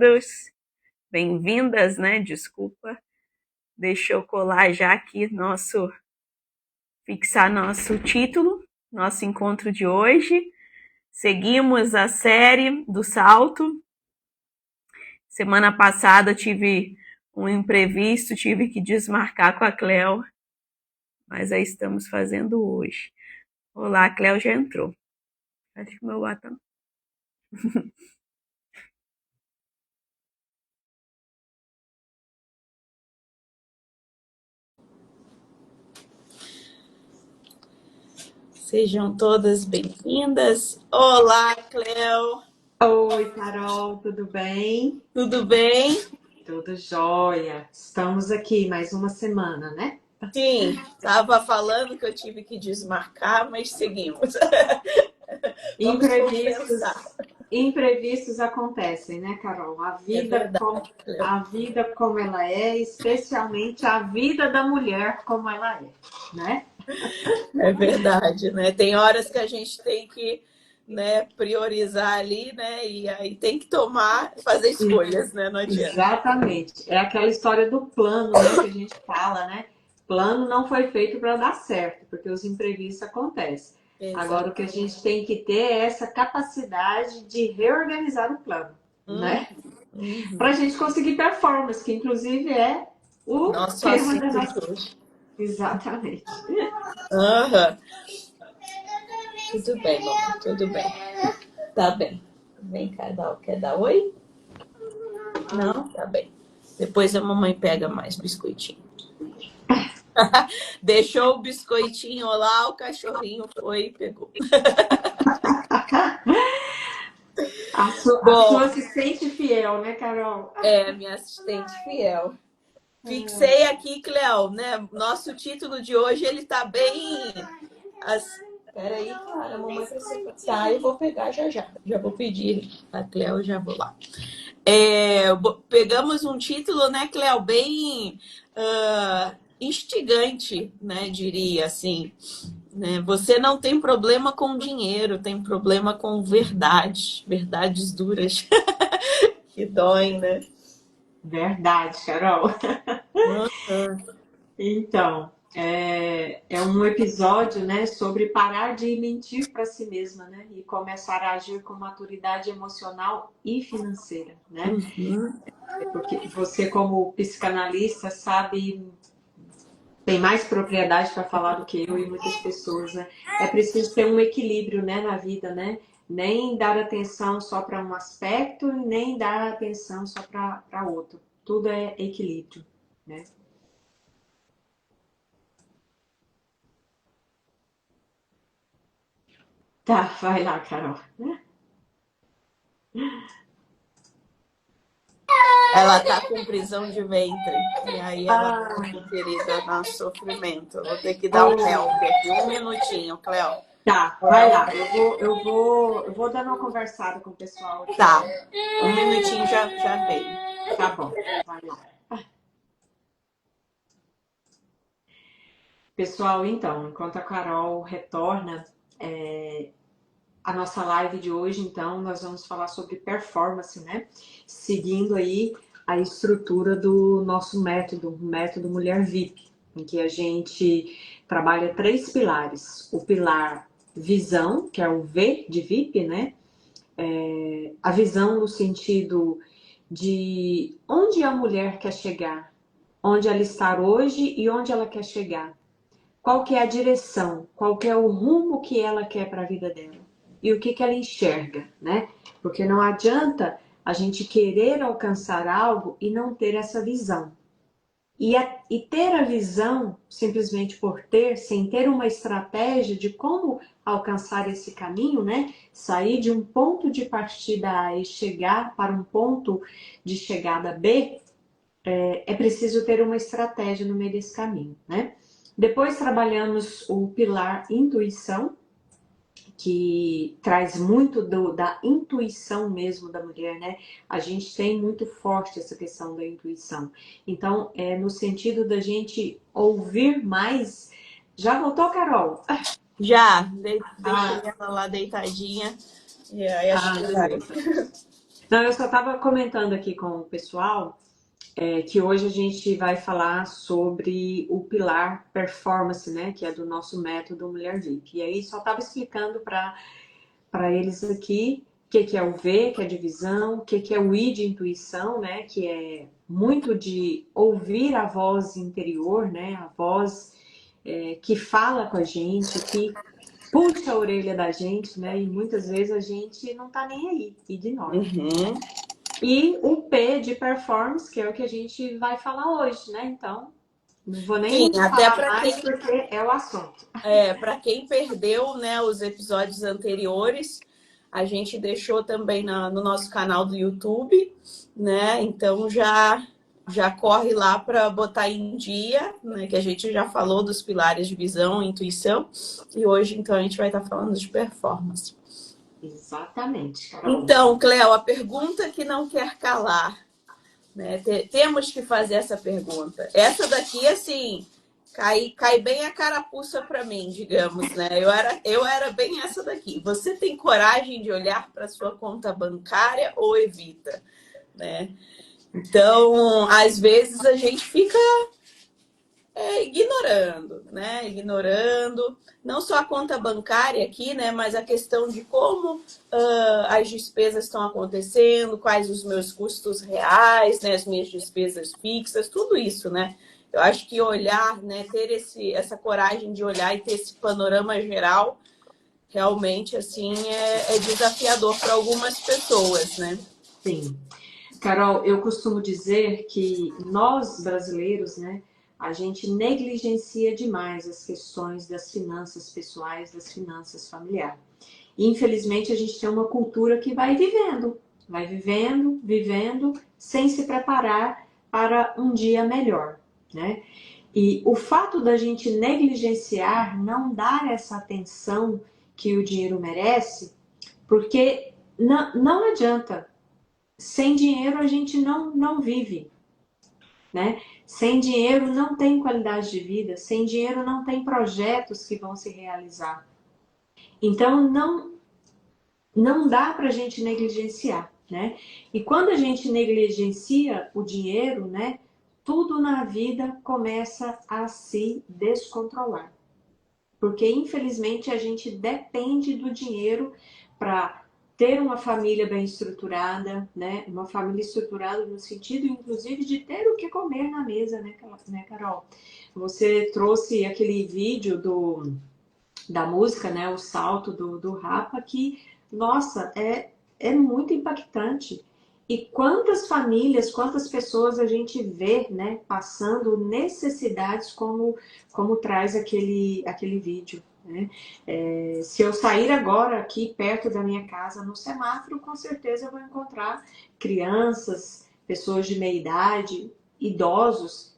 bem-vindos, bem-vindas, né? Desculpa. Deixa eu colar já aqui fixar nosso título, nosso encontro de hoje. Seguimos a série do salto. Semana passada tive um imprevisto, tive que desmarcar com a Cleo, mas aí estamos fazendo hoje. Olá, a Cleo já entrou. Acho que meu botão. Sejam todas bem-vindas. Olá, Cleo. Oi, Carol, tudo bem? Tudo bem? Tudo jóia. Estamos aqui mais uma semana, né? Sim, estava falando que eu tive que desmarcar, mas seguimos. Vamos Imprevistos, compensar. imprevistos acontecem, né, Carol? É verdade, Cleo. A vida como ela é, especialmente a vida da mulher como ela é, né? É verdade, né? Tem horas que a gente tem que, né, priorizar ali, né? E aí tem que fazer escolhas, né? Não adianta. Exatamente. É aquela história do plano, né, que a gente fala, né? Plano não foi feito para dar certo, porque os imprevistos acontecem. Exato. Agora, o que a gente tem que ter é essa capacidade de reorganizar o plano, né? Para a gente conseguir performance, que inclusive é o Nosso tema da assunto de nossa. hoje. Exatamente. Aham. Tudo bem, mamãe, tudo bem. Tá bem. Vem cá, quer dar oi? Não? Tá bem. Depois a mamãe pega mais biscoitinho. Deixou o biscoitinho lá, o cachorrinho foi e pegou. A sua Bom, assistente fiel, né, Carol? é minha assistente fiel. Fixei aqui, Cleo, né? Nosso título de hoje, ele tá bem... Peraí, cara, a mamãe precisa passar, eu vou pegar já já. Já vou pedir a Cleo, já vou lá. Pegamos um título, né, Cleo, bem instigante, né, diria assim. Né? Você não tem problema com dinheiro, tem problema com verdades duras que doem, né? Verdade, Carol. Uhum. Então, é um episódio, né, sobre parar de mentir para si mesma, né, e começar a agir com maturidade emocional e financeira, né? Uhum. Porque você, como psicanalista, sabe, tem mais propriedade para falar do que eu e muitas pessoas, né? É preciso ter um equilíbrio, né, na vida, né? Nem dar atenção só para um aspecto, nem dar atenção só para outro. Tudo é equilíbrio, né? Tá, vai lá, Carol. Ela tá com prisão de ventre. E aí ela Ah, tá inserida no sofrimento. Eu vou ter que dar um help oh, aqui. Um minutinho, Cleo. tá, vai lá. Eu vou dando uma conversada com o pessoal aqui. Tá. Um minutinho já veio. Tá bom, vai lá. Pessoal, então, enquanto a Carol retorna, a nossa live de hoje, então, nós vamos falar sobre performance, né? Seguindo aí a estrutura do nosso método, o método Mulher VIP, em que a gente trabalha 3 pilares. O pilar visão, que é o V de VIP, né? A visão no sentido de onde a mulher quer chegar, onde ela está hoje e onde ela quer chegar. Qual que é a direção, qual que é o rumo que ela quer para a vida dela e o que que ela enxerga, né? Porque não adianta a gente querer alcançar algo e não ter essa visão. E ter a visão, simplesmente por ter, sem ter uma estratégia de como alcançar esse caminho, né? Sair de um ponto de partida A e chegar para um ponto de chegada B, é preciso ter uma estratégia no meio desse caminho, né? Depois trabalhamos o pilar intuição, que traz muito da intuição mesmo da mulher, né? A gente tem muito forte essa questão da intuição. Então, é no sentido da gente ouvir mais. Já voltou, Carol? Já, deixei ela lá deitadinha. E aí acho que vai. Não, eu só estava comentando aqui com o pessoal que hoje a gente vai falar sobre o pilar performance, né? Que é do nosso método Mulher Vic. E aí só estava explicando para eles aqui o que é o V, que é divisão, o que é o I de intuição, né? Que é muito de ouvir a voz interior, né? A voz que fala com a gente, que puxa a orelha da gente, né? E muitas vezes a gente não tá nem aí, ignora. Uhum. E o P de performance, que é o que a gente vai falar hoje, né? Então, não vou Sim, nem até falar para mais quem, porque é o assunto. para quem perdeu, né, os episódios anteriores, a gente deixou também no nosso canal do YouTube, né? Então já corre lá para botar em dia, né? Que a gente já falou dos pilares de visão, intuição, e hoje então a gente vai estar falando de performance. Exatamente, Carol. Então, Cléo, a pergunta que não quer calar, né? Temos que fazer essa pergunta. Essa daqui, assim, cai bem a carapuça para mim, digamos, né? Eu era bem essa daqui. Você tem coragem de olhar para sua conta bancária ou evita, né? Então, às vezes a gente fica ignorando, né? Ignorando não só a conta bancária aqui, né? Mas a questão de como as despesas estão acontecendo, quais os meus custos reais, né? As minhas despesas fixas, tudo isso, né? Eu acho que olhar, né? Ter essa coragem de olhar e ter esse panorama geral, realmente, assim, é desafiador para algumas pessoas, né? Sim. Carol, eu costumo dizer que nós brasileiros, né, a gente negligencia demais as questões das finanças pessoais, das finanças familiares. Infelizmente, a gente tem uma cultura que vai vivendo, vivendo, sem se preparar para um dia melhor, né? E o fato da gente negligenciar, não dar essa atenção que o dinheiro merece, porque não adianta. Sem dinheiro a gente não vive, né? Sem dinheiro não tem qualidade de vida, sem dinheiro não tem projetos que vão se realizar. Então não dá para a gente negligenciar, né? E quando a gente negligencia o dinheiro, né? Tudo na vida começa a se descontrolar. Porque infelizmente a gente depende do dinheiro para ter uma família bem estruturada, né? Uma família estruturada no sentido, inclusive, de ter o que comer na mesa, né, Carol? Você trouxe aquele vídeo da música, né? O salto do Rapa, que, nossa, é muito impactante. E quantas famílias, quantas pessoas a gente vê, né, passando necessidades como traz aquele vídeo, né? Se eu sair agora aqui perto da minha casa no semáforo, com certeza eu vou encontrar crianças, pessoas de meia idade, idosos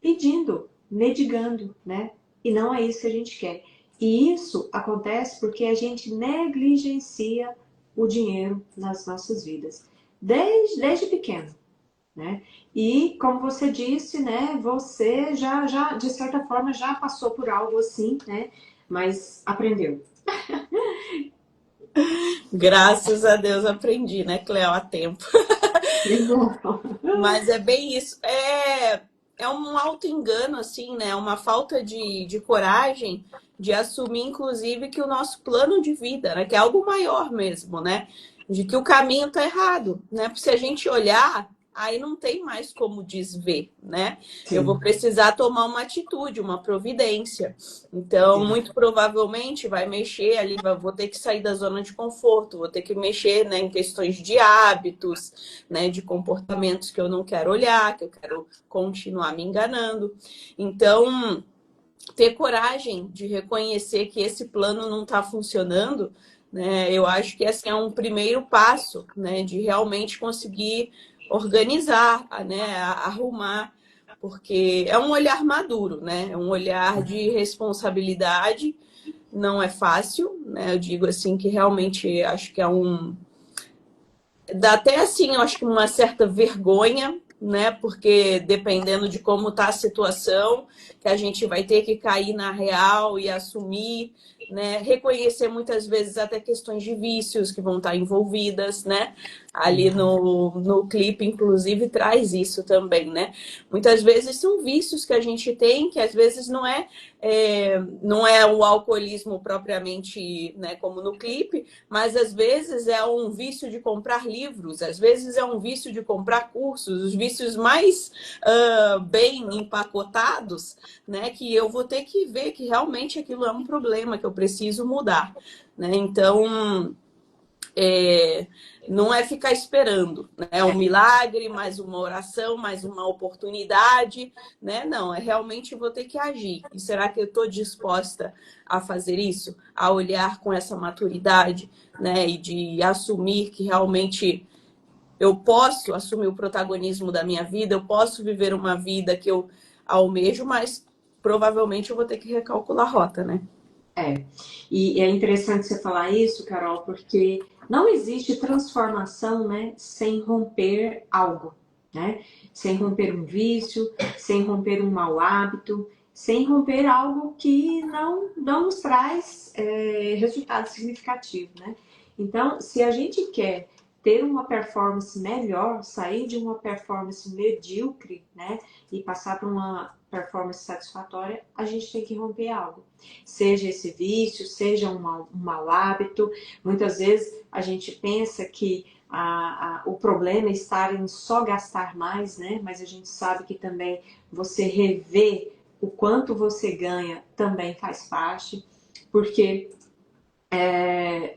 pedindo, mendigando, né? E não é isso que a gente quer. E isso acontece porque a gente negligencia o dinheiro nas nossas vidas, desde pequeno, né? E como você disse, né? Você já de certa forma já passou por algo assim, né? Mas aprendeu. Graças a Deus aprendi, né, Cléo, a tempo. Mas é bem isso. É um auto-engano, assim, né? Uma falta de coragem de assumir, inclusive, que o nosso plano de vida, né? Que é algo maior mesmo, né? De que o caminho tá errado, né? Porque se a gente olhar, aí não tem mais como desver, né? Eu vou Sim, precisar tomar uma atitude, uma providência. Então, sim. muito provavelmente vai mexer ali, vou ter que sair da zona de conforto, vou ter que mexer, né, em questões de hábitos, né, de comportamentos que eu não quero olhar, que eu quero continuar me enganando. Então, ter coragem de reconhecer que esse plano não está funcionando, né, eu acho que esse é um primeiro passo, né, de realmente conseguir organizar, né, arrumar, porque é um olhar maduro, né, é um olhar de responsabilidade, não é fácil, né, eu digo assim que realmente acho que dá até assim, eu acho que uma certa vergonha, né? Porque dependendo de como está a situação, que a gente vai ter que cair na real e assumir, né? Reconhecer muitas vezes até questões de vícios que vão estar envolvidas, né? Ali no clipe, inclusive, traz isso também, né? Muitas vezes são vícios que a gente tem, que às vezes não é o alcoolismo propriamente, né, como no clipe, mas às vezes é um vício de comprar livros, às vezes é um vício de comprar cursos, os vícios mais bem empacotados, né, que eu vou ter que ver que realmente aquilo é um problema, que eu preciso mudar, né? Então, não é ficar esperando, né? Um milagre, mais uma oração, mais uma oportunidade, né? Não, é realmente vou ter que agir. E será que eu estou disposta a fazer isso? A olhar com essa maturidade, né? E de assumir que realmente eu posso assumir o protagonismo da minha vida, eu posso viver uma vida que eu almejo, mas provavelmente eu vou ter que recalcular a rota, né? E é interessante você falar isso, Carol, porque não existe transformação, né, sem romper algo, né? Sem romper um vício, sem romper um mau hábito, sem romper algo que não nos traz resultado significativo, né? Então, se a gente quer ter uma performance melhor, sair de uma performance medíocre, né, e passar para uma performance satisfatória, a gente tem que romper algo. Seja esse vício, seja um mau hábito. Muitas vezes a gente pensa que o problema é estar em só gastar mais, né? Mas a gente sabe que também você rever o quanto você ganha também faz parte, porque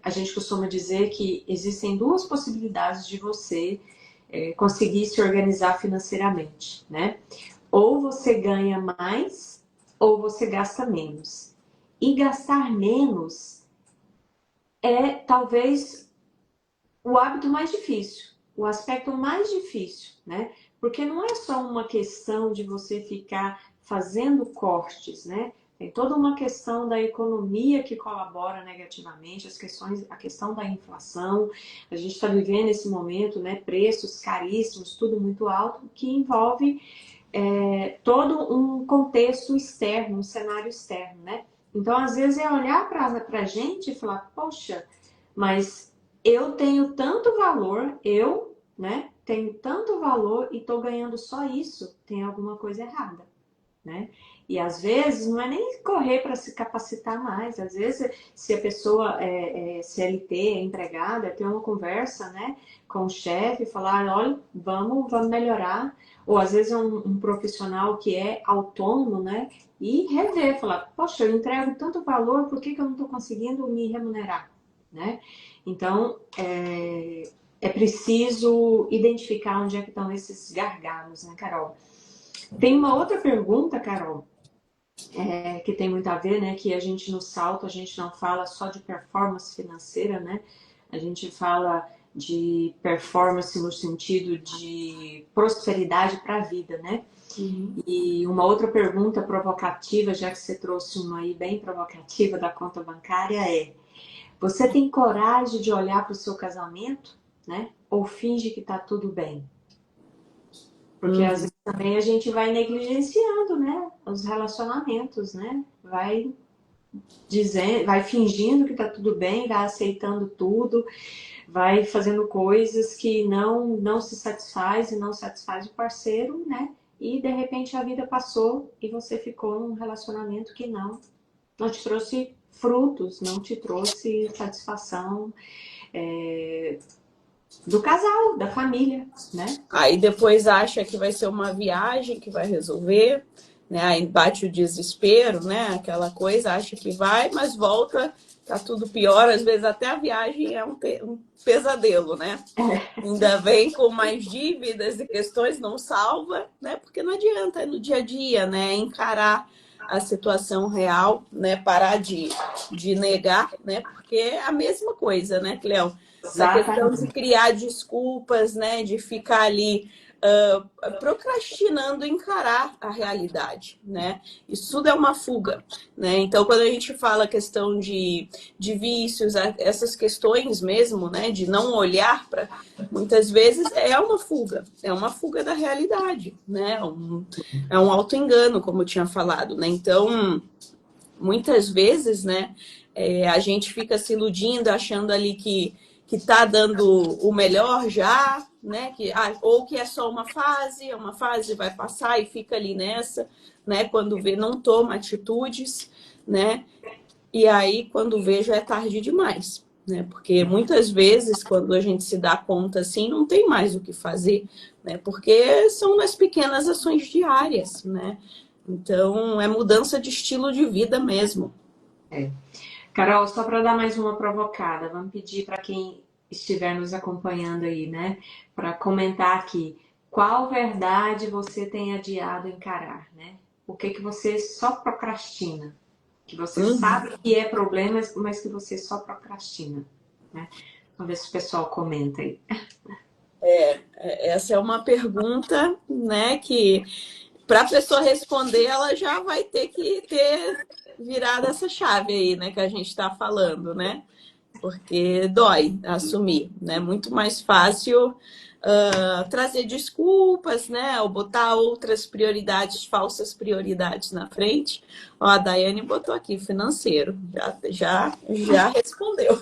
a gente costuma dizer que existem duas possibilidades de você conseguir se organizar financeiramente, né? Ou você ganha mais, ou você gasta menos. E gastar menos é talvez o hábito mais difícil, o aspecto mais difícil, né? Porque não é só uma questão de você ficar fazendo cortes, né? Tem toda uma questão da economia que colabora negativamente, a questão da inflação. A gente está vivendo esse momento, né? Preços caríssimos, tudo muito alto, que envolve todo um contexto externo, um cenário externo, né? Então, às vezes, é olhar para a gente e falar, poxa, mas eu tenho tanto valor, né, tenho tanto valor e estou ganhando só isso, tem alguma coisa errada, né? E às vezes não é nem correr para se capacitar mais, às vezes se a pessoa é CLT, é empregada, ter uma conversa, né, com o chefe, falar, olha, vamos melhorar, ou às vezes é um profissional que é autônomo, né, e rever, falar, poxa, eu entrego tanto valor, por que eu não estou conseguindo me remunerar, né? Então, é preciso identificar onde é que estão esses gargalos, né, Carol? Tem uma outra pergunta, Carol, que tem muito a ver, né? Que a gente no salto, a gente não fala só de performance financeira, né? A gente fala de performance no sentido de prosperidade para a vida, né? Uhum. E uma outra pergunta provocativa, já que você trouxe uma aí bem provocativa da conta bancária, você tem coragem de olhar para o seu casamento, né? Ou finge que está tudo bem? Porque às vezes também a gente vai negligenciando, né? Os relacionamentos, né? Vai dizendo, vai fingindo que tá tudo bem, vai aceitando tudo, vai fazendo coisas que não se satisfaz e não satisfaz o parceiro, né? E de repente a vida passou e você ficou num relacionamento que não te trouxe frutos, não te trouxe satisfação do casal, da família, né? Aí depois acha que vai ser uma viagem que vai resolver, né? Aí bate o desespero, né? Aquela coisa, acha que vai, mas volta, tá tudo pior. Às vezes até a viagem é um pesadelo, né? Ainda vem com mais dívidas e questões, não salva, né? Porque não adianta, é no dia a dia, né? Encarar a situação real, né? Parar de negar, né? Porque é a mesma coisa, né, Cleo? Essa questão de criar desculpas, né? De ficar ali procrastinando encarar a realidade, né? Isso tudo é uma fuga, né? Então, quando a gente fala a questão de vícios, essas questões mesmo, né? De não olhar para... Muitas vezes é uma fuga da realidade, né? É um auto-engano, como eu tinha falado, né? Então, muitas vezes, né? A gente fica se iludindo, achando ali que que tá dando o melhor já, né? Ou que é só uma fase vai passar e fica ali nessa, né? Quando vê, não toma atitudes, né? E aí, quando vê, já é tarde demais, né? Porque muitas vezes, quando a gente se dá conta assim, não tem mais o que fazer, né? Porque são nas pequenas ações diárias, né? Então, é mudança de estilo de vida mesmo. É. Carol, só para dar mais uma provocada, vamos pedir para quem estiver nos acompanhando aí, né, para comentar aqui, qual verdade você tem adiado encarar, né? O que que você só procrastina? Que você sabe que é problema, mas que você só procrastina, né? Vamos ver se o pessoal comenta aí. Essa é uma pergunta, né, que para a pessoa responder, ela já vai ter que ter virado essa chave aí, né, que a gente está falando, né? Porque dói assumir, né? Muito mais fácil trazer desculpas, né? Ou botar outras prioridades, falsas prioridades na frente. Ó, a Daiane botou aqui, financeiro. Já respondeu.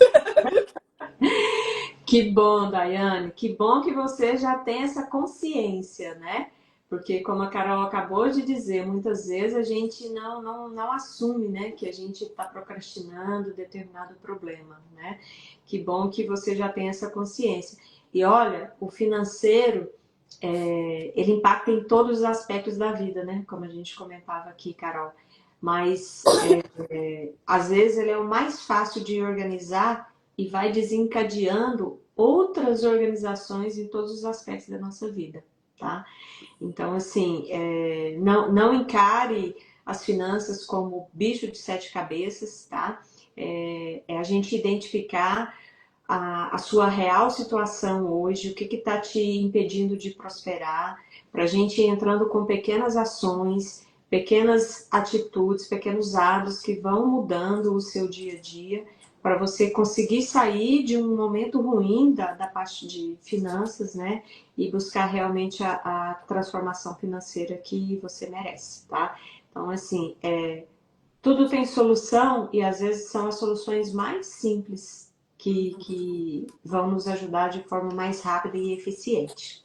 Que bom, Daiane, que bom que você já tem essa consciência, né? Porque, como a Carol acabou de dizer, muitas vezes a gente não assume, né, que a gente está procrastinando determinado problema, né? Que bom que você já tem essa consciência. E olha, o financeiro, ele impacta em todos os aspectos da vida, né? Como a gente comentava aqui, Carol. Mas, às vezes, ele é o mais fácil de organizar e vai desencadeando outras organizações em todos os aspectos da nossa vida, tá? Então, assim, não encare as finanças como bicho de sete cabeças, tá? É a gente identificar a sua real situação hoje, o que está te impedindo de prosperar, para a gente ir entrando com pequenas ações, pequenas atitudes, pequenos hábitos que vão mudando o seu dia a dia, para você conseguir sair de um momento ruim da parte de finanças, né? E buscar realmente a transformação financeira que você merece, tá? Então, assim, tudo tem solução e às vezes são as soluções mais simples que vão nos ajudar de forma mais rápida e eficiente.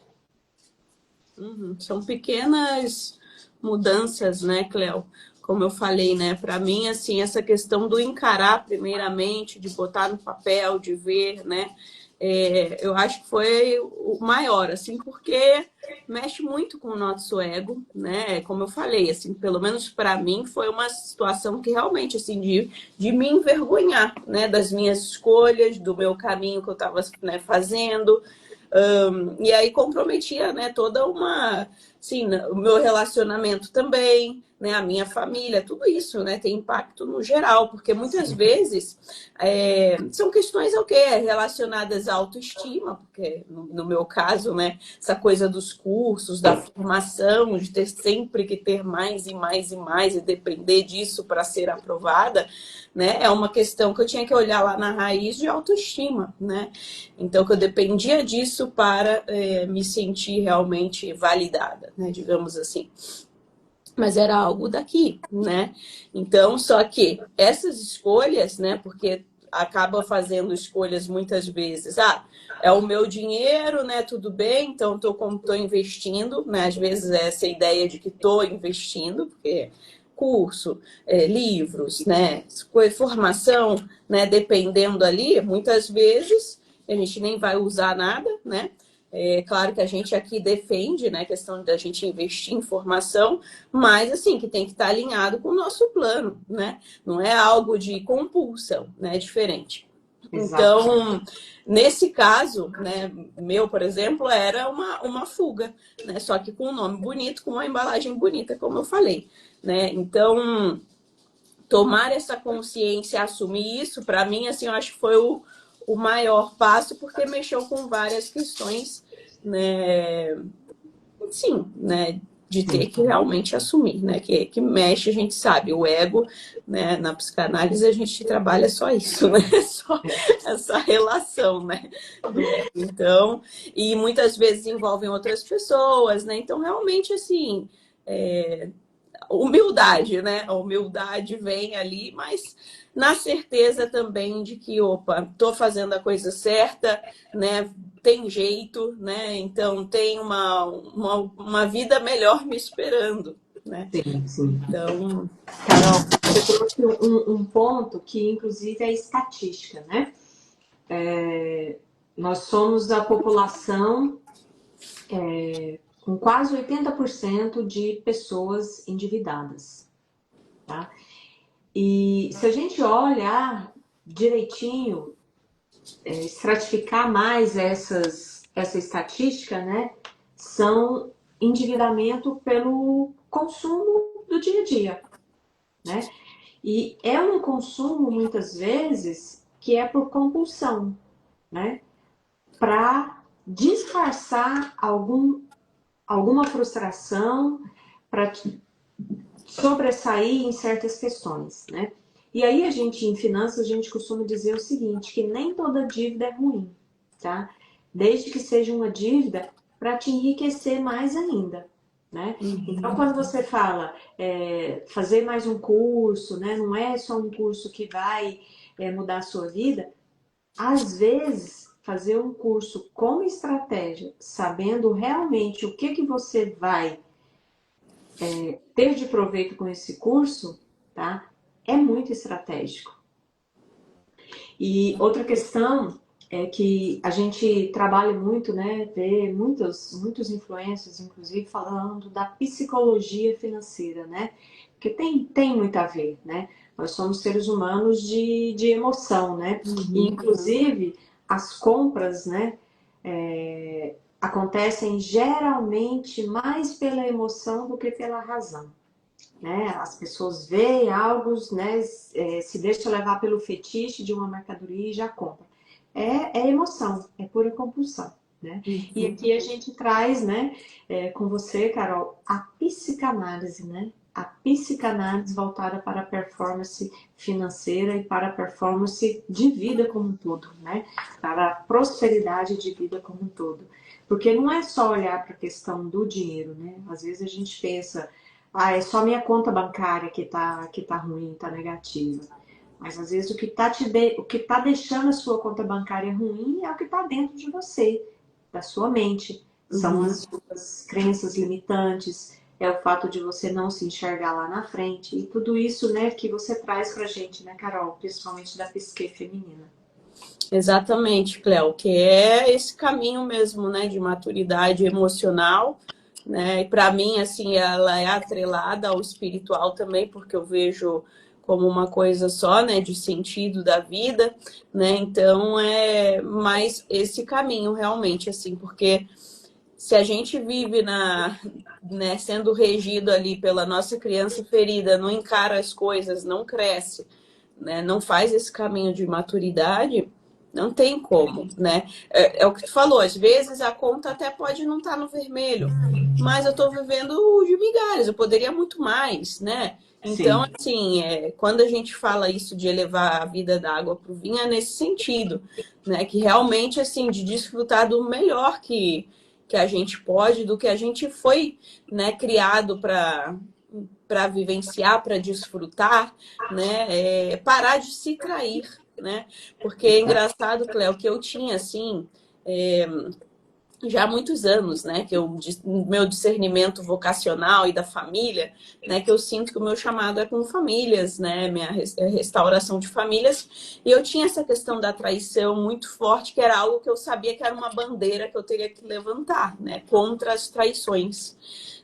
São pequenas mudanças, né, Cléo? Como eu falei, né? Para mim, assim, essa questão do encarar primeiramente, de botar no papel, de ver, né? Eu acho que foi o maior, assim, porque mexe muito com o nosso ego, né? Como eu falei, assim, pelo menos para mim foi uma situação que realmente, assim, de me envergonhar, né? Das minhas escolhas, do meu caminho que eu estava, né, fazendo. E aí comprometia, né, toda uma, assim, o meu relacionamento também, né, a minha família, tudo isso, né, tem impacto no geral, porque muitas vezes são questões o quê? Relacionadas à autoestima, porque no meu caso, né, essa coisa dos cursos, da formação, de ter sempre que ter mais e mais e mais e depender disso para ser aprovada, né, é uma questão que eu tinha que olhar lá na raiz de autoestima, né? Então, que eu dependia disso para me sentir realmente validada, né? Digamos assim. Mas era algo daqui, né? Então, só que essas escolhas, né? Porque acaba fazendo escolhas muitas vezes. É o meu dinheiro, né? Tudo bem, então estou investindo, né? Às vezes é essa ideia de que estou investindo, porque curso, livros, né? Formação, né? Dependendo ali, muitas vezes a gente nem vai usar nada, né? É claro que a gente aqui defende, né, a questão da gente investir em formação, mas assim, que tem que estar alinhado com o nosso plano, né? Não é algo de compulsão, né? É diferente. Exato. Então, nesse caso, né, meu, por exemplo, era uma fuga, né? Só que com um nome bonito, com uma embalagem bonita, como eu falei, né? Então, tomar essa consciência, assumir isso, para mim, assim, eu acho que foi o maior passo, porque mexeu com várias questões, né? Sim, né? De ter que realmente assumir, né? Que mexe, a gente sabe, o ego, né? Na psicanálise a gente trabalha só isso, né? Só essa relação, né? Do ego. Então, e muitas vezes envolvem outras pessoas, né? Então, realmente, assim, humildade, né? A humildade vem ali, mas na certeza também de que, opa, estou fazendo a coisa certa, né? Tem jeito, né? Então tem uma vida melhor me esperando, né? Sim, sim. Então, Carol, você trouxe um ponto que, inclusive, é estatística, né? Nós somos a população com quase 80% de pessoas endividadas, tá? E se a gente olhar direitinho, estratificar mais essa estatística, né? São endividamento pelo consumo do dia a dia, né? E é um consumo, muitas vezes, que é por compulsão, né? Para disfarçar alguma frustração, para sobressair em certas questões, né? E aí a gente, em finanças, a gente costuma dizer o seguinte, que nem toda dívida é ruim, tá? Desde que seja uma dívida para te enriquecer mais ainda, né? Então, quando você fala fazer mais um curso, né? Não é só um curso que vai mudar a sua vida. Às vezes, fazer um curso com estratégia, sabendo realmente o que você vai ter de proveito com esse curso, tá? É muito estratégico. E outra questão é que a gente trabalha muito, né? Vê muitos influencers, inclusive, falando da psicologia financeira, né? Porque tem muito a ver, né? Nós somos seres humanos de emoção, né? E, inclusive, as compras, né? Acontecem geralmente mais pela emoção do que pela razão. Né? As pessoas veem algo, né, se deixa levar pelo fetiche de uma mercadoria e já compra. É emoção, é pura compulsão. Né? E aqui a gente traz, né, com você, Carol, a psicanálise, né? A psicanálise voltada para a performance financeira e para a performance de vida como um todo, né? Para a prosperidade de vida como um todo. Porque não é só olhar para a questão do dinheiro, né? Às vezes a gente pensa, é só minha conta bancária que tá ruim, tá negativa. Mas às vezes o que tá deixando a sua conta bancária ruim é o que está dentro de você, da sua mente. São as suas crenças limitantes, é o fato de você não se enxergar lá na frente. E tudo isso, né, que você traz pra gente, né, Carol? Principalmente da psique feminina. exatamente, Cléo, que é esse caminho mesmo, né, de maturidade emocional, né? E para mim, assim, ela é atrelada ao espiritual também, porque eu vejo como uma coisa só, né, de sentido da vida, né? Então é mais esse caminho realmente, assim, porque se a gente vive né, sendo regido ali pela nossa criança ferida, não encara as coisas, não cresce, né, não faz esse caminho de maturidade, não tem como, né? É o que tu falou, às vezes a conta até pode não estar no vermelho, mas eu estou vivendo de migalhas, eu poderia muito mais, né? Então, Sim. assim, quando a gente fala isso de elevar a vida da água para o vinho, é nesse sentido, né? Que realmente, assim, de desfrutar do melhor que a gente pode, do que a gente foi, né, criado para vivenciar, para desfrutar, né? Parar de se trair, né? Porque é engraçado, Cléo, que eu tinha assim. Já há muitos anos, né, que meu discernimento vocacional e da família, né, que eu sinto que o meu chamado é com famílias, né, minha restauração de famílias, e eu tinha essa questão da traição muito forte, que era algo que eu sabia que era uma bandeira que eu teria que levantar, né, contra as traições,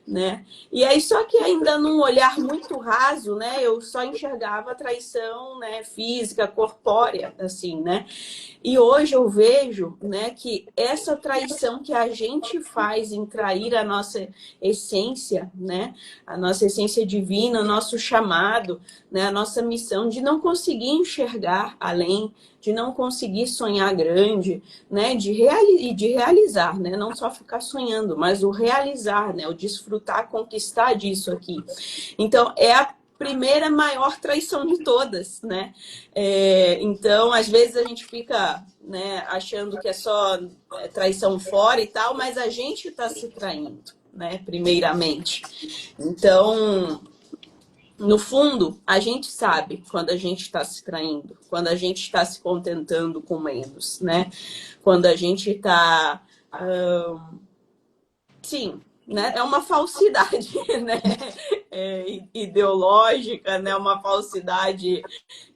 né? E aí só que ainda num olhar muito raso, né, eu só enxergava a traição, né, física, corpórea, assim, né? E hoje eu vejo, né, que essa traição que a gente faz em trair a nossa essência, né, a nossa essência divina, o nosso chamado, né, a nossa missão de não conseguir enxergar além, de não conseguir sonhar grande, né, de realizar, né, não só ficar sonhando, mas o realizar, né, o desfrutar, conquistar disso aqui. Então, é a primeira maior traição de todas, né? Então, às vezes a gente fica, né, achando que é só traição fora e tal, mas a gente está se traindo, né? Primeiramente. Então, no fundo, a gente sabe quando a gente está se traindo, quando a gente está se contentando com menos, né? Quando a gente está... sim, né? É uma falsidade, né? Ideológica, né? Uma falsidade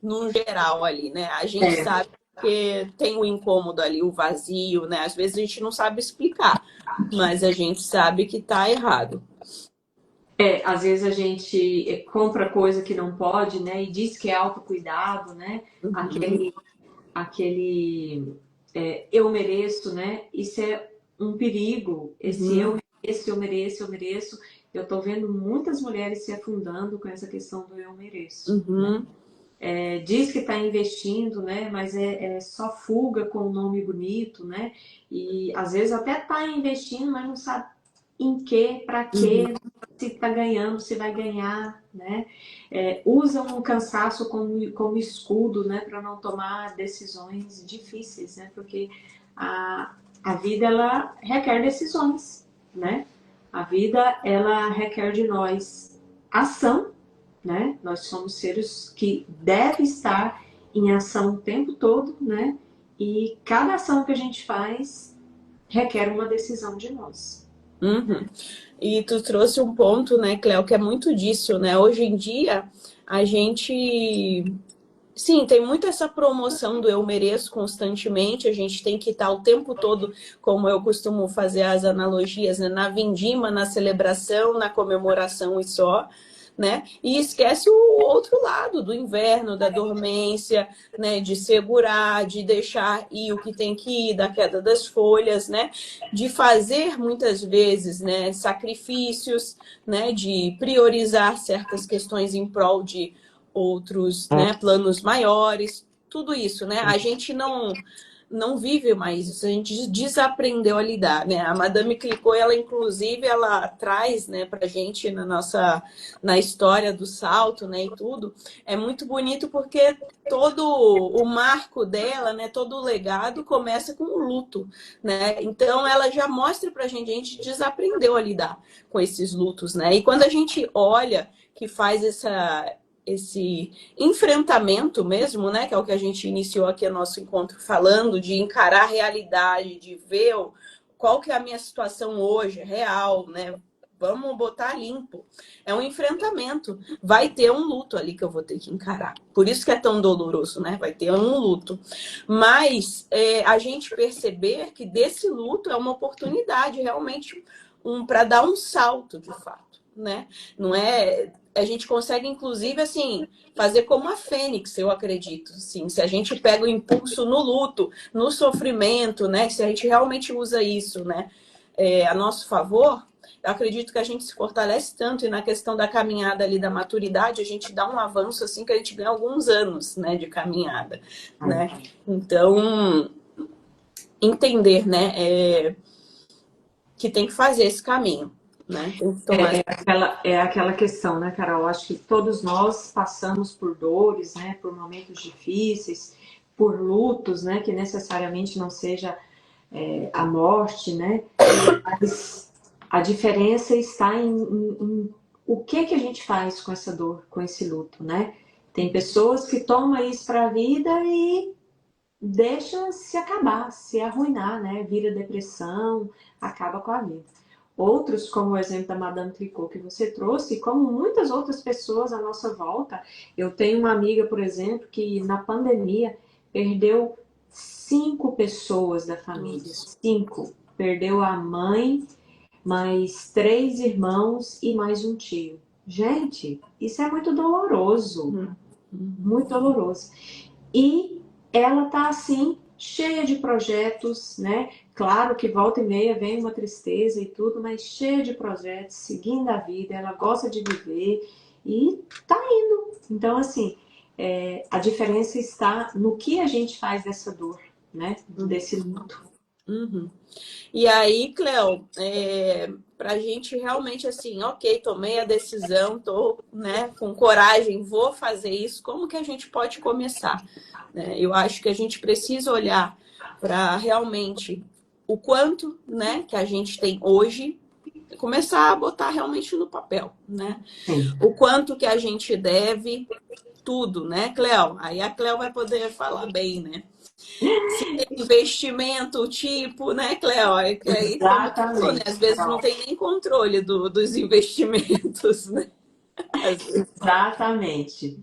no geral ali, né? A gente sabe que tem o incômodo ali, o vazio, né? Às vezes a gente não sabe explicar, mas a gente sabe que tá errado. Às vezes a gente compra coisa que não pode, né? E diz que é autocuidado, né? Uhum. Aquele eu mereço, né? Isso é um perigo. Esse Uhum. eu mereço, eu mereço. Eu tô vendo muitas mulheres se afundando com essa questão do eu mereço. Uhum. Diz que está investindo, né? Mas é só fuga com o nome bonito, né? E às vezes até está investindo, mas não sabe em que, para quê, se está ganhando, se vai ganhar, né? Usa um cansaço como escudo, né? Para não tomar decisões difíceis, né? Porque a vida, ela requer decisões, né? A vida, ela requer de nós ação, né? Nós somos seres que devem estar em ação o tempo todo, né? E cada ação que a gente faz requer uma decisão de nós. Uhum. E tu trouxe um ponto, né, Cléo, que é muito disso, né? Hoje em dia, a gente... Sim, tem muito essa promoção do eu mereço constantemente, a gente tem que estar o tempo todo, como eu costumo fazer as analogias, né? Na vindima, na celebração, na comemoração e só, né? E esquece o outro lado do inverno, da dormência, né? De segurar, de deixar ir o que tem que ir, da queda das folhas, né? De fazer muitas vezes, né? Sacrifícios, né? De priorizar certas questões em prol de outros, né, planos maiores, tudo isso, né? A gente não vive mais isso, a gente desaprendeu a lidar, né? A Madame Clicquot, ela inclusive, ela traz, né, pra gente na história do salto, né, e tudo, é muito bonito porque todo o marco dela, né, todo o legado começa com o luto, né? Então ela já mostra pra gente, a gente desaprendeu a lidar com esses lutos, né? E quando a gente olha que faz esse enfrentamento mesmo, né? Que é o que a gente iniciou aqui o nosso encontro falando, de encarar a realidade, de ver qual que é a minha situação hoje, real, né? Vamos botar limpo. É um enfrentamento. Vai ter um luto ali que eu vou ter que encarar. Por isso que é tão doloroso, né? Vai ter um luto. Mas a gente perceber que desse luto é uma oportunidade realmente para dar um salto, de fato, né? Não é... A gente consegue, inclusive, assim, fazer como a Fênix, eu acredito. Assim, se a gente pega o impulso no luto, no sofrimento, né? Se a gente realmente usa isso, né? A nosso favor, eu acredito que a gente se fortalece tanto e na questão da caminhada ali da maturidade, a gente dá um avanço assim que a gente ganha alguns anos, né, de caminhada, né? Então, entender, né, que tem que fazer esse caminho, né? Tem que tomar... Aquela questão, né, Carol? Acho que todos nós passamos por dores, né, por momentos difíceis, por lutos, né, que necessariamente não seja a morte, né? Mas a diferença está em o que a gente faz com essa dor, com esse luto, né? Tem pessoas que tomam isso para a vida e deixa se acabar, se arruinar, né? Vira depressão, acaba com a vida. Outros, como o exemplo da Madame Clicquot que você trouxe, como muitas outras pessoas à nossa volta. Eu tenho uma amiga, por exemplo, que na pandemia perdeu 5 pessoas da família. 5. Perdeu a mãe, mais 3 irmãos e mais um tio. Gente, isso é muito doloroso. Muito doloroso. E ela tá assim, cheia de projetos, né? Claro que volta e meia vem uma tristeza e tudo, mas cheia de projetos, seguindo a vida, ela gosta de viver e tá indo. Então, assim, a diferença está no que a gente faz dessa dor, né? Desse luto. Uhum. E aí, Cleo, pra gente realmente assim, ok, tomei a decisão, tô, né, com coragem, vou fazer isso, como que a gente pode começar? Né? Eu acho que a gente precisa olhar para realmente o quanto, né, que a gente tem hoje, começar a botar realmente no papel, né? Sim. O quanto que a gente deve, tudo, né, Cleo? Aí a Cleo vai poder falar bem, né? Se tem investimento, tipo, né, Cleo? Aí, como tu falou, né? Exatamente, Às vezes não Carol. tem nem controle dos investimentos, né? Às vezes. Exatamente.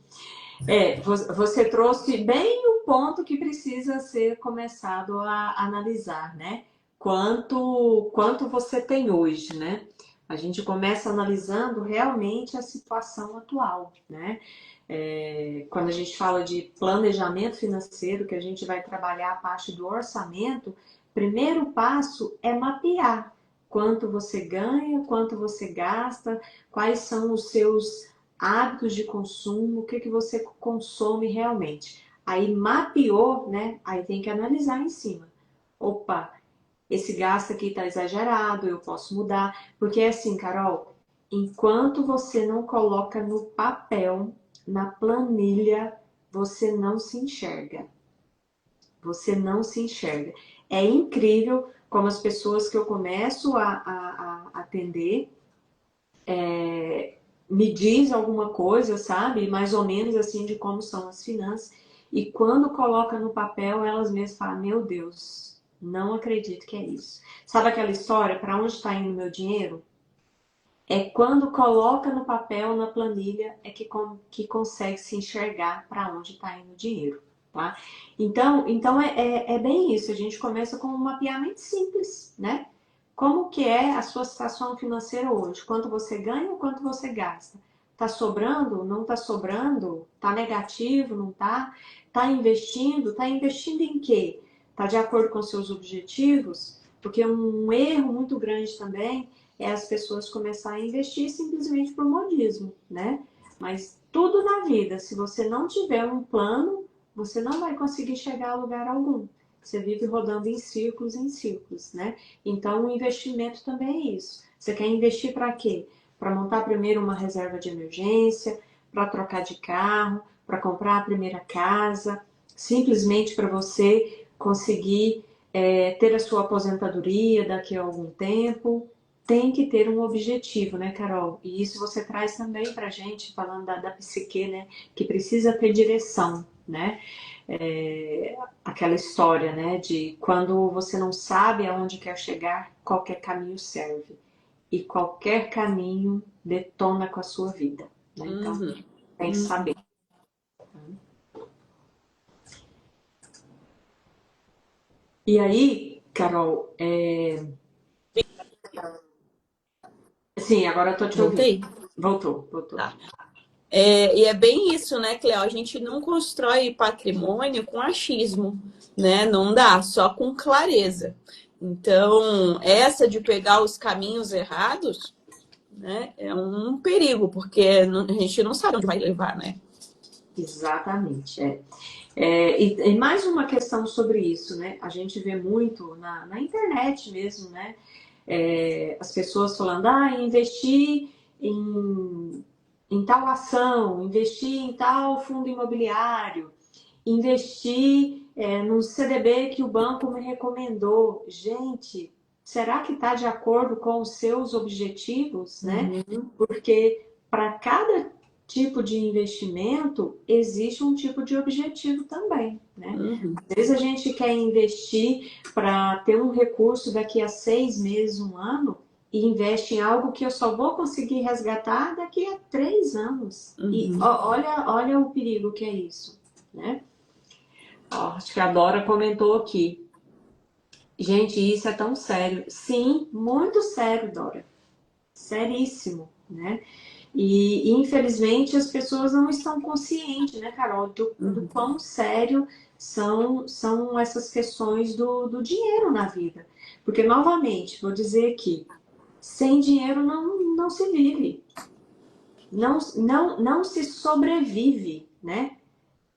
Você trouxe bem o ponto que precisa ser começado a analisar, né? Quanto você tem hoje, né? A gente começa analisando realmente a situação atual, né? Quando a gente fala de planejamento financeiro, que a gente vai trabalhar a parte do orçamento, primeiro passo é mapear quanto você ganha, quanto você gasta, quais são os seus hábitos de consumo, o que que você consome realmente. Aí mapeou, né? Aí tem que analisar em cima. Opa, esse gasto aqui está exagerado, eu posso mudar. Porque é assim, Carol, enquanto você não coloca no papel, na planilha, você não se enxerga. Você não se enxerga. É incrível como as pessoas que eu começo a atender me diz alguma coisa, sabe? Mais ou menos assim de como são as finanças. E quando coloca no papel, elas mesmas falam: Meu Deus, não acredito que é isso. Sabe aquela história, para onde está indo meu dinheiro? É quando coloca no papel, na planilha, que consegue se enxergar para onde está indo o dinheiro. Tá? Então é bem isso. A gente começa com um mapeamento simples, né? Como que é a sua situação financeira hoje? Quanto você ganha ou quanto você gasta? Tá sobrando? Não tá sobrando? Tá negativo? Não tá? Tá investindo? Tá investindo em quê? Tá de acordo com seus objetivos? Porque um erro muito grande também é as pessoas começarem a investir simplesmente por modismo, né? Mas tudo na vida, se você não tiver um plano, você não vai conseguir chegar a lugar algum. Você vive rodando em círculos, né? Então, o investimento também é isso. Você quer investir para quê? Para montar primeiro uma reserva de emergência, para trocar de carro, para comprar a primeira casa, simplesmente para você conseguir ter a sua aposentadoria daqui a algum tempo. Tem que ter um objetivo, né, Carol? E isso você traz também para a gente, falando da psique, né? Que precisa ter direção, né? Aquela história, né, de quando você não sabe aonde quer chegar, qualquer caminho serve. E qualquer caminho detona com a sua vida, né? Então, Uhum. tem que saber. E aí, Carol, sim, agora eu tô te ouvindo. Voltei? Voltou. Tá. E é bem isso, né, Cleo? A gente não constrói patrimônio com achismo, né? Não dá, só com clareza. Então, essa de pegar os caminhos errados, né, é um perigo, porque a gente não sabe onde vai levar, né? Exatamente, e mais uma questão sobre isso, né? A gente vê muito na internet mesmo, né? As pessoas falando, investir em tal ação, investir em tal fundo imobiliário, investir no CDB que o banco me recomendou. Gente, será que está de acordo com os seus objetivos, né? Uhum. Porque para cada tipo de investimento existe um tipo de objetivo também, né? Uhum. Às vezes a gente quer investir para ter um recurso daqui a 6 meses, um ano, e investe em algo que eu só vou conseguir resgatar daqui a 3 anos. E Uhum. olha o perigo que é isso, né? Acho que a Dora comentou aqui. Gente, isso é tão sério. Sim, muito sério, Dora. Seríssimo, né? E infelizmente as pessoas não estão conscientes, né, Carol, do Uhum. quão sério são essas questões do dinheiro na vida. Porque, novamente, vou dizer aqui, sem dinheiro não se vive, não se sobrevive, né?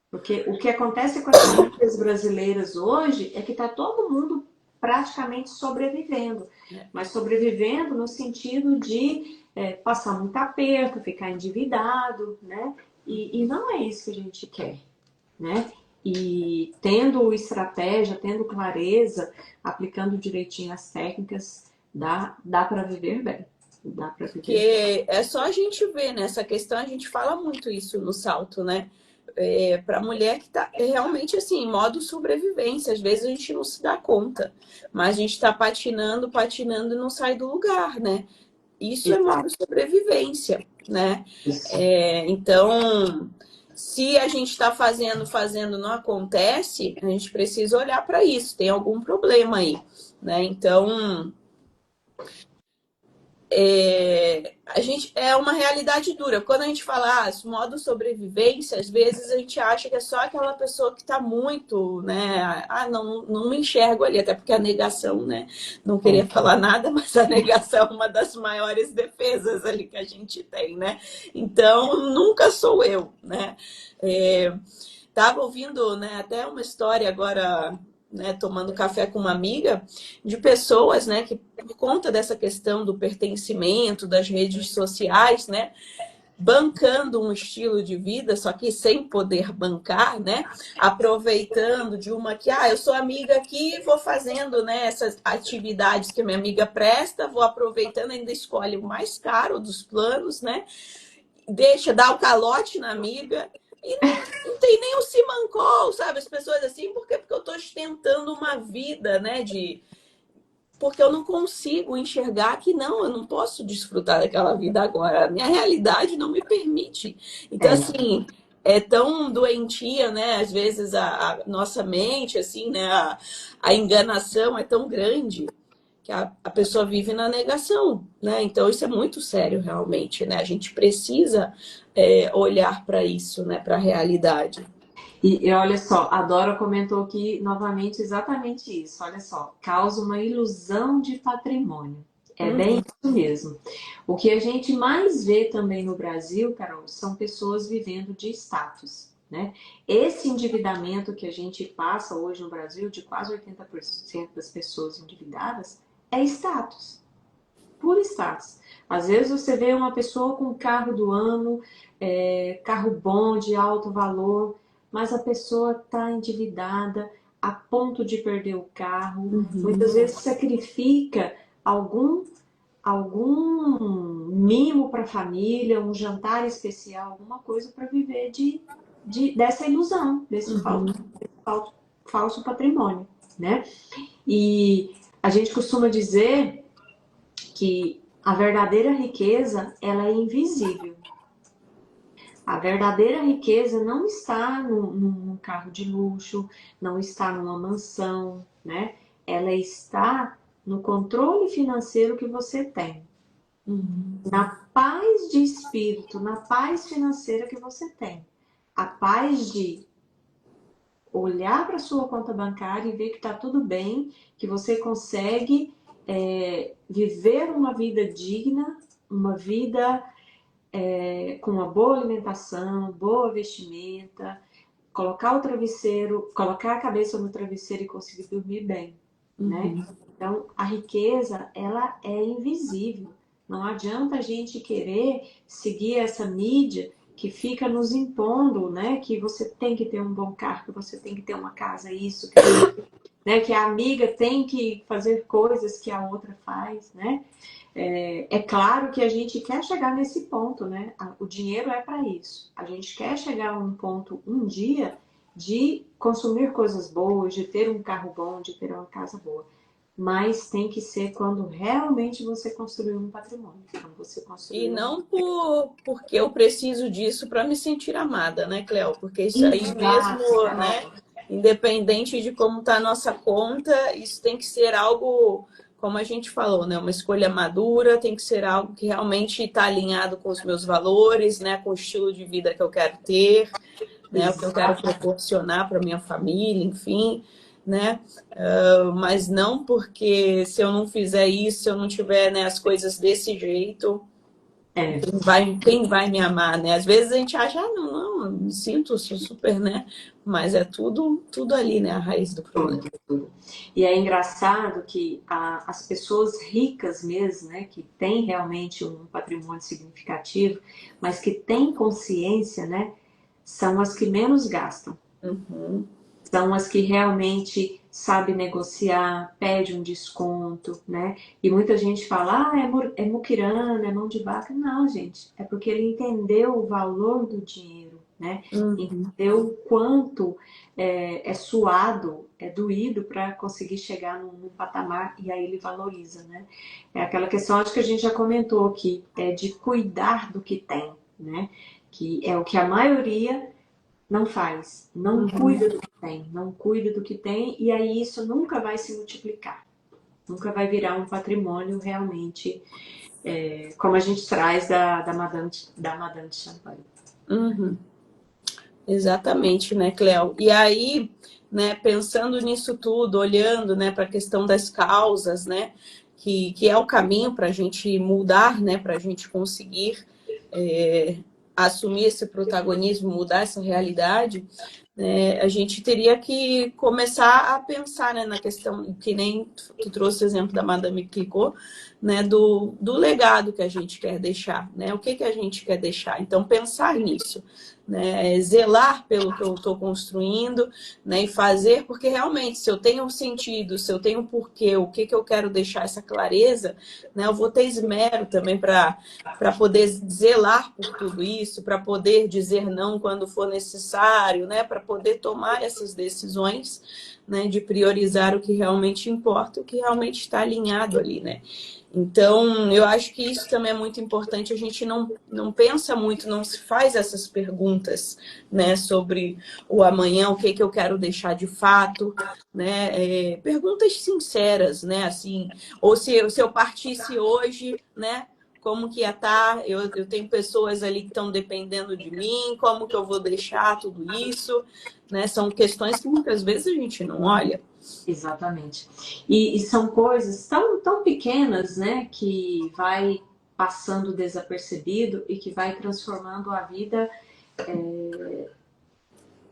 Porque o que acontece com as famílias brasileiras hoje é que está todo mundo praticamente sobrevivendo, mas sobrevivendo no sentido de passar muito aperto, ficar endividado, né? E não é isso que a gente quer, né? E tendo estratégia, tendo clareza, aplicando direitinho as técnicas, dá para viver bem. dá para viver. Porque é só a gente ver, né? Essa questão, a gente fala muito isso no salto, né? Para a mulher que está realmente assim, em modo sobrevivência. Às vezes a gente não se dá conta, mas a gente está patinando, patinando e não sai do lugar, né? Isso é modo sobrevivência, né? Então, se a gente está fazendo, não acontece, a gente precisa olhar para isso. Tem algum problema aí, né? Então, a gente é uma realidade dura. Quando a gente fala modo sobrevivência, às vezes a gente acha que é só aquela pessoa que está muito, né? Não me enxergo ali, até porque a negação, né? Não queria falar nada, mas a negação é uma das maiores defesas ali que a gente tem, né? Então, nunca sou eu, né? Tava ouvindo, né, até uma história agora, né, tomando café com uma amiga, de pessoas, né, que por conta dessa questão do pertencimento, das redes sociais, né, bancando um estilo de vida, só que sem poder bancar, né, aproveitando de uma que, eu sou amiga aqui, vou fazendo, né, essas atividades que a minha amiga presta, vou aproveitando, ainda escolhe o mais caro dos planos, né, dá o calote na amiga, e não tem nem o simancol, sabe? As pessoas assim, por quê? Porque eu estou ostentando uma vida, né? Porque eu não consigo enxergar que eu não posso desfrutar daquela vida agora. A minha realidade não me permite. Então, assim, é tão doentia, né? Às vezes a nossa mente, assim, né? A enganação é tão grande que a pessoa vive na negação, né? Então, isso é muito sério, realmente, né? A gente precisa olhar para isso, né? Para a realidade. E olha só, a Dora comentou aqui novamente exatamente isso. Olha só, causa uma ilusão de patrimônio. É bem isso mesmo. O que a gente mais vê também no Brasil, Carol, são pessoas vivendo de status, né? Esse endividamento que a gente passa hoje no Brasil, de quase 80% das pessoas endividadas, é status. Puro status. Às vezes você vê uma pessoa com carro do ano, carro bom, de alto valor, mas a pessoa está endividada a ponto de perder o carro. Muitas vezes sacrifica algum mimo para a família, um jantar especial, alguma coisa para viver dessa ilusão, desse falso patrimônio, né? E a gente costuma dizer que a verdadeira riqueza, ela é invisível. A verdadeira riqueza não está num carro de luxo, não está numa mansão, né? Ela está no controle financeiro que você tem. Na paz de espírito, na paz financeira que você tem. A paz de olhar para a sua conta bancária e ver que está tudo bem, que você consegue viver uma vida digna, uma vida com uma boa alimentação, boa vestimenta, colocar o travesseiro, colocar a cabeça no travesseiro e conseguir dormir bem, né? Então, a riqueza, ela é invisível. Não adianta a gente querer seguir essa mídia que fica nos impondo, né? Que você tem que ter um bom carro, que você tem que ter uma casa, isso, né? Que a amiga tem que fazer coisas que a outra faz, né? É claro que a gente quer chegar nesse ponto, né? O dinheiro é para isso. A gente quer chegar a um ponto, um dia, de consumir coisas boas, de ter um carro bom, de ter uma casa boa. Mas tem que ser quando realmente você construir um patrimônio. Quando você construir E não porque eu preciso disso para me sentir amada, né, Cleo? Porque isso aí mesmo, né? Independente de como está a nossa conta, isso tem que ser algo, como a gente falou, né? Uma escolha madura, tem que ser algo que realmente está alinhado com os meus valores, né? Com o estilo de vida que eu quero ter, né? O que eu quero proporcionar para minha família, enfim, né? Mas não porque se eu não fizer isso, se eu não tiver, né, as coisas desse jeito, quem vai me amar, né? Às vezes a gente acha, não, eu me sinto super, né? Mas é tudo ali, né? A raiz do problema. E é engraçado que as pessoas ricas mesmo, né? Que têm realmente um patrimônio significativo, mas que têm consciência, né? São as que menos gastam. são as que realmente sabem negociar, pede um desconto, né? E muita gente fala, é muquirana, é mão de vaca. Não, gente, é porque ele entendeu o valor do dinheiro, né? Entendeu o quanto é suado, é doído para conseguir chegar num patamar e aí ele valoriza, né? É aquela questão, acho que a gente já comentou aqui, é de cuidar do que tem, né? Que é o que a maioria não faz, não cuida do que tem, não cuida do que tem, e aí isso nunca vai se multiplicar, nunca vai virar um patrimônio realmente, como a gente traz da Madame de Champagne. Exatamente, né, Cléo? E aí, né, pensando nisso tudo, olhando, né, para a questão das causas, né, que é o caminho para a gente mudar, né, para a gente conseguir assumir esse protagonismo, mudar essa realidade, né, a gente teria que começar a pensar, né, na questão, que nem tu trouxe o exemplo da Madame Clicquot, né, do legado que a gente quer deixar, né, o que a gente quer deixar. Então, pensar nisso, né, zelar pelo que eu estou construindo, né, e fazer, porque realmente, se eu tenho um sentido, se eu tenho um porquê, o que eu quero deixar, essa clareza, né, eu vou ter esmero também para poder zelar por tudo isso, para poder dizer não quando for necessário, né, para poder tomar essas decisões, né, de priorizar o que realmente importa, o que realmente está alinhado ali, né. Então, eu acho que isso também é muito importante. A gente não pensa muito, não se faz essas perguntas, né, sobre o amanhã, o que eu quero deixar de fato, né, perguntas sinceras, né, assim, ou se eu partisse hoje, né, como que ia estar? Eu tenho pessoas ali que estão dependendo de mim, como que eu vou deixar tudo isso, né? São questões que muitas vezes a gente não olha. Exatamente. E são coisas tão pequenas, né, que vai passando desapercebido e que vai transformando a vida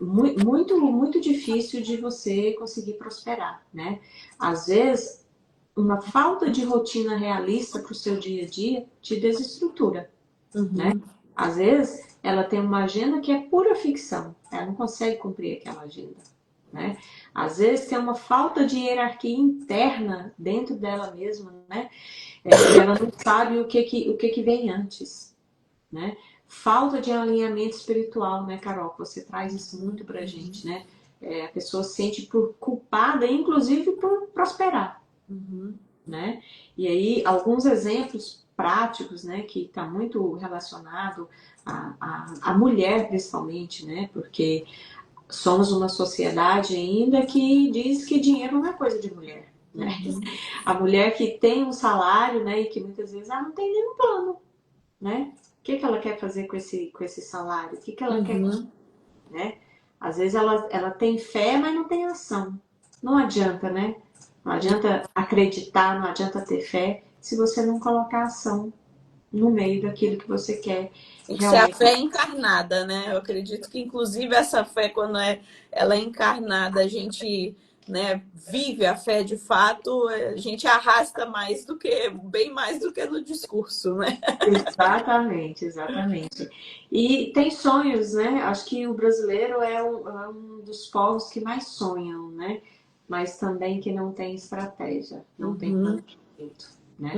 muito difícil de você conseguir prosperar, né? Às vezes, uma falta de rotina realista para o seu dia a dia te desestrutura, né? Às vezes, ela tem uma agenda que é pura ficção, ela não consegue cumprir aquela agenda, né? Às vezes tem uma falta de hierarquia interna dentro dela mesma, né? E ela não sabe o que vem antes, né? Falta de alinhamento espiritual, né, Carol? Você traz isso muito pra gente, né? A pessoa se sente culpada, inclusive por prosperar, né? E aí, alguns exemplos práticos, né, que está muito relacionado à mulher, principalmente, né? Porque somos uma sociedade ainda que diz que dinheiro não é coisa de mulher, né? A mulher que tem um salário, né, e que muitas vezes não tem nenhum plano, né? O que ela quer fazer com esse salário? O que ela quer, né? Às vezes ela tem fé, mas não tem ação. Não adianta, né? Não adianta acreditar, não adianta ter fé se você não colocar ação no meio daquilo que você quer. Tem que ser a fé encarnada, né? Eu acredito que, inclusive, essa fé, quando ela é encarnada, a gente, né, vive a fé de fato, a gente arrasta bem mais do que no discurso, né? Exatamente, exatamente. E tem sonhos, né? Acho que o brasileiro é um dos povos que mais sonham, né? Mas também que não tem estratégia, não tem planejamento, né?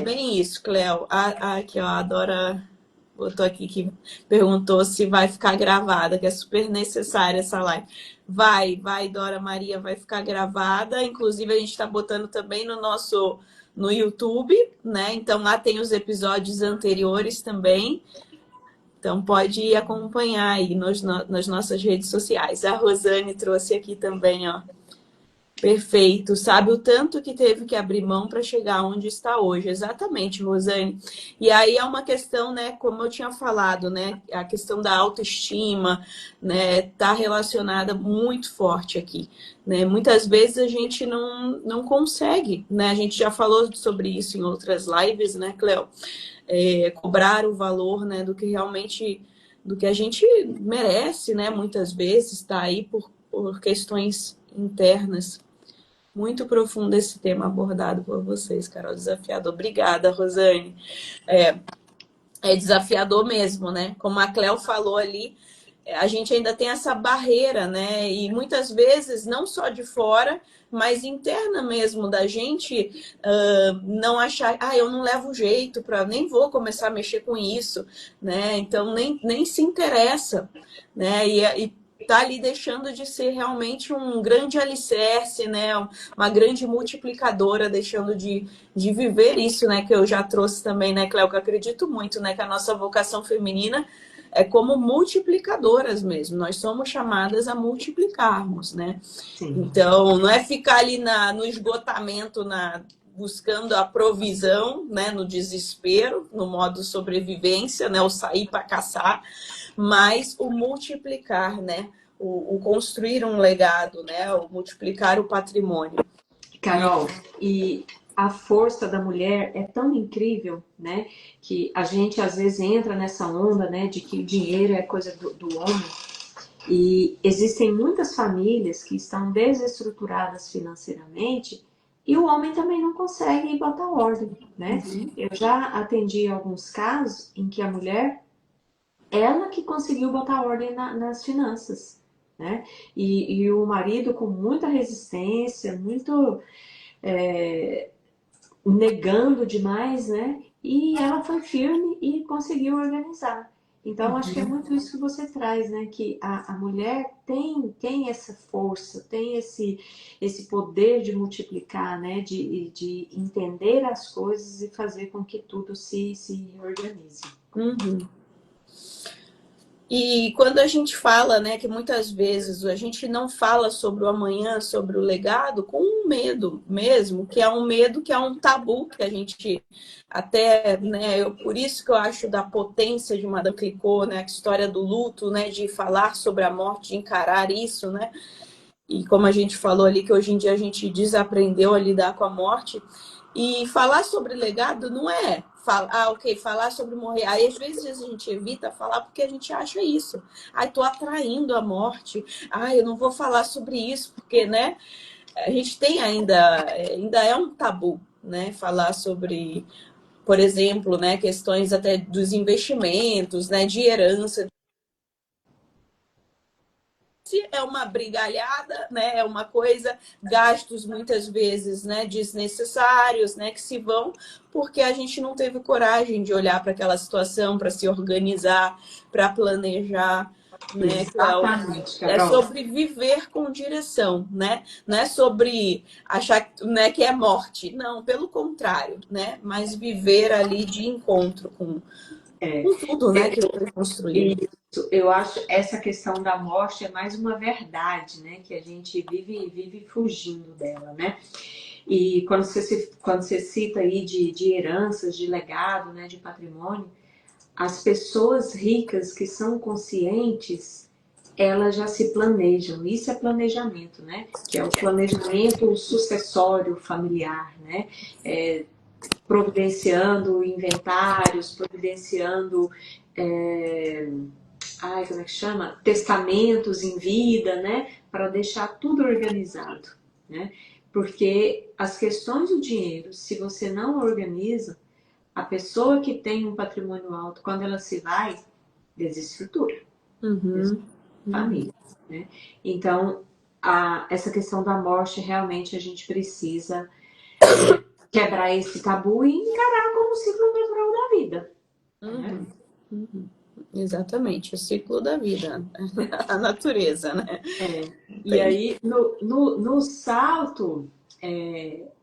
Bem isso, Cléo. Aqui, ó, a Dora botou aqui que perguntou se vai ficar gravada, que é super necessária essa live. Vai, Dora Maria, vai ficar gravada. Inclusive, a gente está botando também no YouTube, né? Então, lá tem os episódios anteriores também. Então, pode acompanhar aí nas nossas redes sociais. A Rosane trouxe aqui também, ó. Perfeito. Sabe o tanto que teve que abrir mão para chegar onde está hoje. Exatamente, Rosane. E aí é uma questão, né, como eu tinha falado, né, a questão da autoestima, né, tá relacionada muito forte aqui, né? Muitas vezes a gente não consegue, né? A gente já falou sobre isso em outras lives, né, Cleo? Cobrar o valor, né, do que a gente merece, né? Muitas vezes está aí por questões internas. Muito profundo esse tema abordado por vocês, Carol. Desafiador. Obrigada, Rosane. É desafiador mesmo, né? Como a Cléo falou ali, a gente ainda tem essa barreira, né? E muitas vezes, não só de fora, mas interna mesmo da gente não achar, eu não levo jeito para, nem vou começar a mexer com isso, né? Então nem se interessa, né? E tá ali deixando de ser realmente um grande alicerce, né? Uma grande multiplicadora, deixando de viver isso, né? Que eu já trouxe também, né, Cléo, que eu acredito muito, né? Que a nossa vocação feminina é como multiplicadoras mesmo. Nós somos chamadas a multiplicarmos, né? Sim. Então, não é ficar ali no esgotamento, buscando a provisão, né? No desespero, no modo sobrevivência, né? O sair para caçar, mas o multiplicar, né? O construir um legado, né? O multiplicar o patrimônio. Carol, e a força da mulher é tão incrível, né? Que a gente às vezes entra nessa onda, né? De que o dinheiro é coisa do homem. E existem muitas famílias que estão desestruturadas financeiramente e o homem também não consegue botar ordem, né? Eu já atendi alguns casos em que a mulher, ela que conseguiu botar ordem nas finanças, né? E o marido com muita resistência, muito negando demais, né? E ela foi firme e conseguiu organizar. Então, acho que é muito isso que você traz, né? Que a mulher tem essa força, tem esse poder de multiplicar, né? De entender as coisas e fazer com que tudo se organize. E quando a gente fala, né, que muitas vezes a gente não fala sobre o amanhã, sobre o legado, com um medo mesmo, que é um medo, que é um tabu, que a gente até, né, por isso que eu acho da potência de Madame Clicquot, né, a história do luto, né, de falar sobre a morte, de encarar isso, né, e como a gente falou ali, que hoje em dia a gente desaprendeu a lidar com a morte, e falar sobre legado não é falar sobre morrer. Aí, às vezes, a gente evita falar porque a gente acha isso. Tô atraindo a morte. Eu não vou falar sobre isso, porque, né? A gente tem ainda é um tabu, né? Falar sobre, por exemplo, né? Questões até dos investimentos, né? De herança. É uma brigalhada, né? É uma coisa, gastos muitas vezes, né, desnecessários, né, que se vão porque a gente não teve coragem de olhar para aquela situação, para se organizar, para planejar, né? Exatamente, É Carol. sobre viver com direção, né? Não é sobre achar, né, que é morte, não, pelo contrário, né? Mas viver ali de encontro com tudo, né, que foi construído. Isso, eu acho essa questão da morte é mais uma verdade, né? Que a gente vive fugindo dela, né? E quando você cita aí de heranças, de legado, né? De patrimônio, as pessoas ricas que são conscientes, elas já se planejam. Isso é planejamento, né? Que é o planejamento sucessório familiar, né? Providenciando inventários, providenciando como é que chama? Testamentos em vida, né? Para deixar tudo organizado, né? Porque as questões do dinheiro, se você não organiza, a pessoa que tem um patrimônio alto, quando ela se vai, desestrutura. Família, né? Então, essa questão da morte, realmente a gente precisa quebrar esse tabu e encarar como ciclo natural da vida. Né? Exatamente, o ciclo da vida, a natureza, né? E aí, no salto,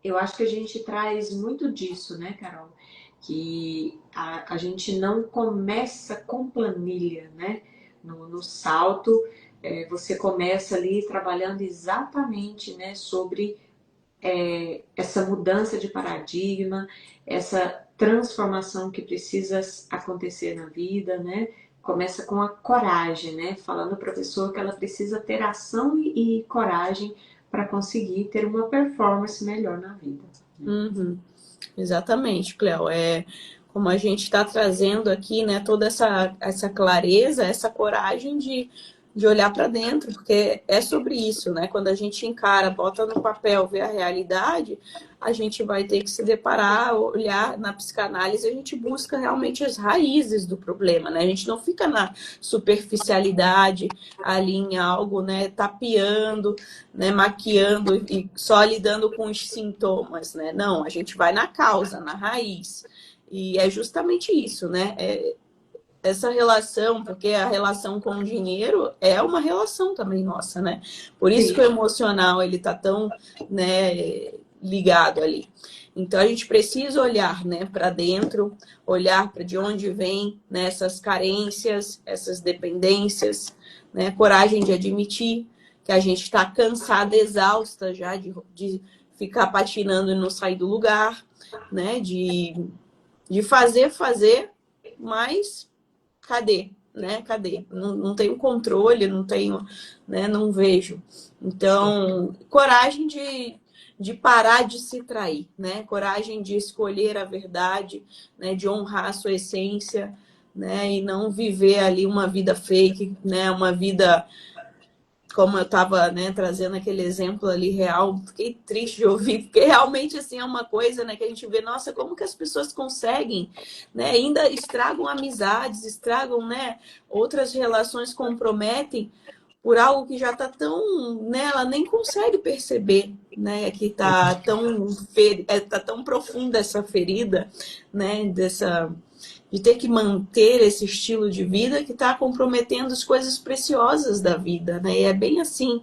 eu acho que a gente traz muito disso, né, Carol? Que a gente não começa com planilha, né? No salto, você começa ali trabalhando exatamente, né, sobre essa mudança de paradigma, essa transformação que precisa acontecer na vida, né? Começa com a coragem, né? Falando para a pessoa que ela precisa ter ação e coragem para conseguir ter uma performance melhor na vida. Exatamente, Cléo. Como a gente está trazendo aqui, né? Toda essa clareza, essa coragem de de olhar para dentro, porque é sobre isso, né? Quando a gente encara, bota no papel, vê a realidade, a gente vai ter que se deparar, olhar na psicanálise, a gente busca realmente as raízes do problema, né? A gente não fica na superficialidade, ali em algo, né? Tapeando, né? Maquiando e só lidando com os sintomas, né? Não, a gente vai na causa, na raiz. E é justamente isso, né? Essa relação, porque a relação com o dinheiro é uma relação também nossa, né? Por isso Sim. que o emocional, ele tá tão, né, ligado ali. Então, a gente precisa olhar, né, para dentro, olhar para de onde vem, né, essas carências, essas dependências, né? Coragem de admitir que a gente está cansada, exausta já de ficar patinando e não sair do lugar, né? De fazer, mas cadê? Né? Cadê? Não tenho controle, não tenho, né? Não vejo. Então, coragem de parar de se trair, né? Coragem de escolher a verdade, né? De honrar a sua essência, né? E não viver ali uma vida fake, né? Uma vida como eu estava, né, trazendo aquele exemplo ali real, fiquei triste de ouvir, porque realmente assim é uma coisa, né, que a gente vê, nossa, como que as pessoas conseguem, né, ainda estragam amizades, estragam, né, outras relações, comprometem por algo que já está tão, né, ela nem consegue perceber, né, que tá tão profunda essa ferida, né, de ter que manter esse estilo de vida que está comprometendo as coisas preciosas da vida, né? E é bem assim,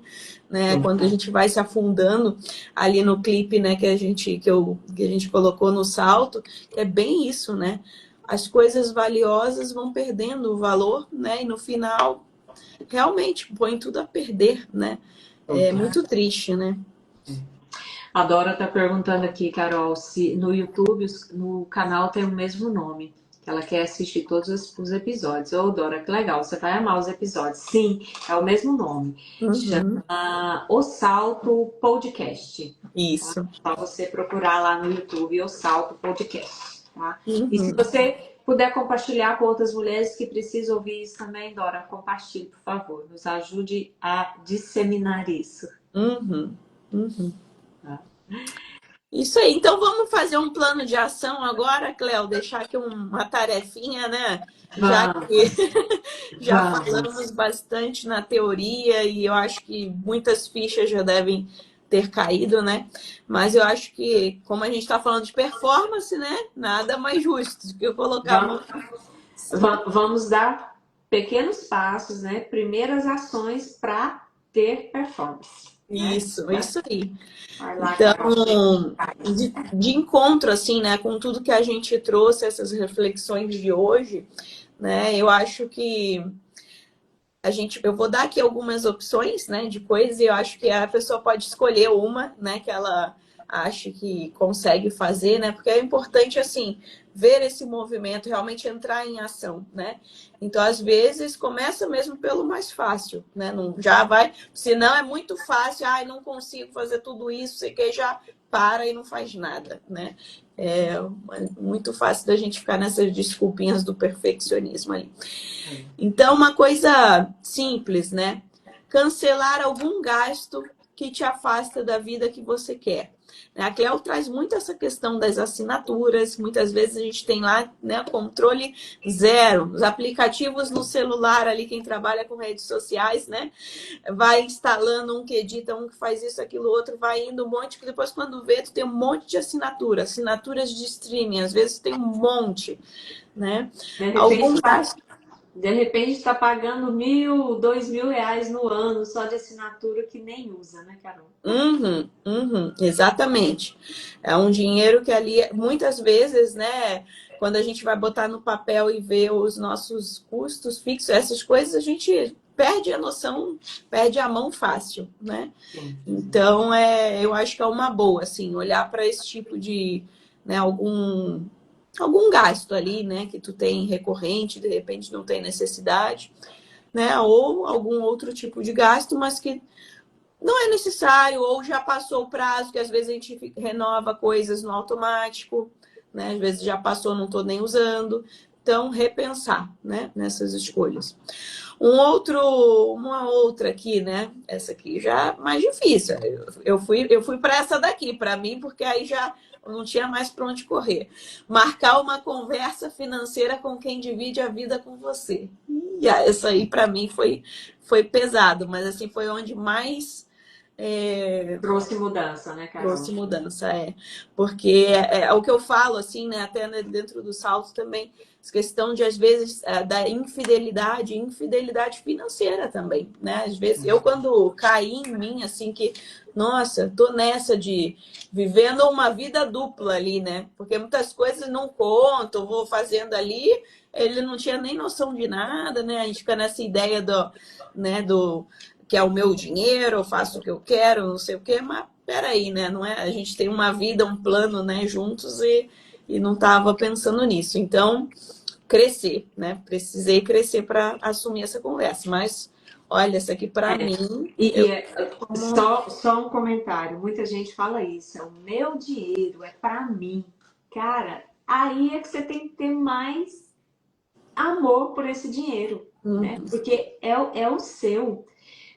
né? Quando a gente vai se afundando ali no clipe, né? Que a gente colocou no salto, é bem isso, né? As coisas valiosas vão perdendo o valor, né? E no final, realmente, põe tudo a perder, né? É muito triste, né? A Dora tá perguntando aqui, Carol, se no YouTube, no canal tem o mesmo nome. Que ela quer assistir todos os episódios. Ô, Dora, que legal, você vai amar os episódios. Sim, é o mesmo nome. Chama O Salto Podcast. Isso. Tá? Só você procurar lá no YouTube O Salto Podcast. Tá? E se você puder compartilhar com outras mulheres que precisam ouvir isso também, Dora, compartilhe, por favor. Nos ajude a disseminar isso. Tá? Isso aí. Então vamos fazer um plano de ação agora, Cléo, deixar aqui uma tarefinha, né? Já que já falamos bastante na teoria e eu acho que muitas fichas já devem ter caído, né? Mas eu acho que, como a gente está falando de performance, né? Nada mais justo do que eu colocar. Vamos dar pequenos passos, né? Primeiras ações para ter performance. Isso aí. Lá, então, de encontro, assim, né, com tudo que a gente trouxe, essas reflexões de hoje, né, eu acho que eu vou dar aqui algumas opções, né, de coisas e eu acho que a pessoa pode escolher uma, né, que ela acha que consegue fazer, né, porque é importante, assim, ver esse movimento, realmente entrar em ação, né? Então, às vezes, começa mesmo pelo mais fácil, né? Não, já vai, senão é muito fácil, não consigo fazer tudo isso, você que já para e não faz nada, né? É muito fácil da gente ficar nessas desculpinhas do perfeccionismo ali. Então, uma coisa simples, né? Cancelar algum gasto que te afasta da vida que você quer. A Cleo traz muito essa questão das assinaturas. Muitas vezes a gente tem lá, né, controle zero. Os aplicativos no celular ali, quem trabalha com redes sociais, né, vai instalando um que edita, um que faz isso, aquilo, outro, vai indo um monte, que depois quando vê, tu tem um monte de assinaturas de streaming, às vezes tem um monte, né? De repente está pagando 1.000, 2.000 reais no ano só de assinatura que nem usa, né, Carol? Exatamente. É um dinheiro que ali, muitas vezes, né, quando a gente vai botar no papel e ver os nossos custos fixos, essas coisas, a gente perde a noção, perde a mão fácil, né? Então, eu acho que é uma boa, assim, olhar para esse tipo de, né, algum gasto ali, né, que tu tem recorrente, de repente não tem necessidade, né, ou algum outro tipo de gasto, mas que não é necessário, ou já passou o prazo, que às vezes a gente renova coisas no automático, né, às vezes já passou, não estou nem usando. Então, repensar, né, nessas escolhas. Uma outra aqui, né? Essa aqui já é mais difícil. Eu fui para essa daqui, para mim, porque aí já não tinha mais para onde correr. Marcar uma conversa financeira com quem divide a vida com você. E essa aí, para mim, foi pesado, mas assim, foi onde mais Trouxe mudança, né, Carol? trouxe mudança, porque é o que eu falo, assim, né, até dentro do salto também, essa questão de, às vezes, da infidelidade financeira também, né, às vezes, eu quando caí em mim, assim, que, nossa, tô nessa de vivendo uma vida dupla ali, né, porque muitas coisas não conto, vou fazendo ali, ele não tinha nem noção de nada, né, a gente fica nessa ideia né, que é o meu dinheiro, eu faço o que eu quero, não sei o quê, mas peraí, né? Não é, a gente tem uma vida, um plano, né, juntos e não estava pensando nisso. Então, crescer, né? Precisei crescer para assumir essa conversa. Mas, olha, essa aqui para mim. Só um comentário. Muita gente fala isso. É o meu dinheiro, é para mim. Cara, aí é que você tem que ter mais amor por esse dinheiro, né? Porque é o seu.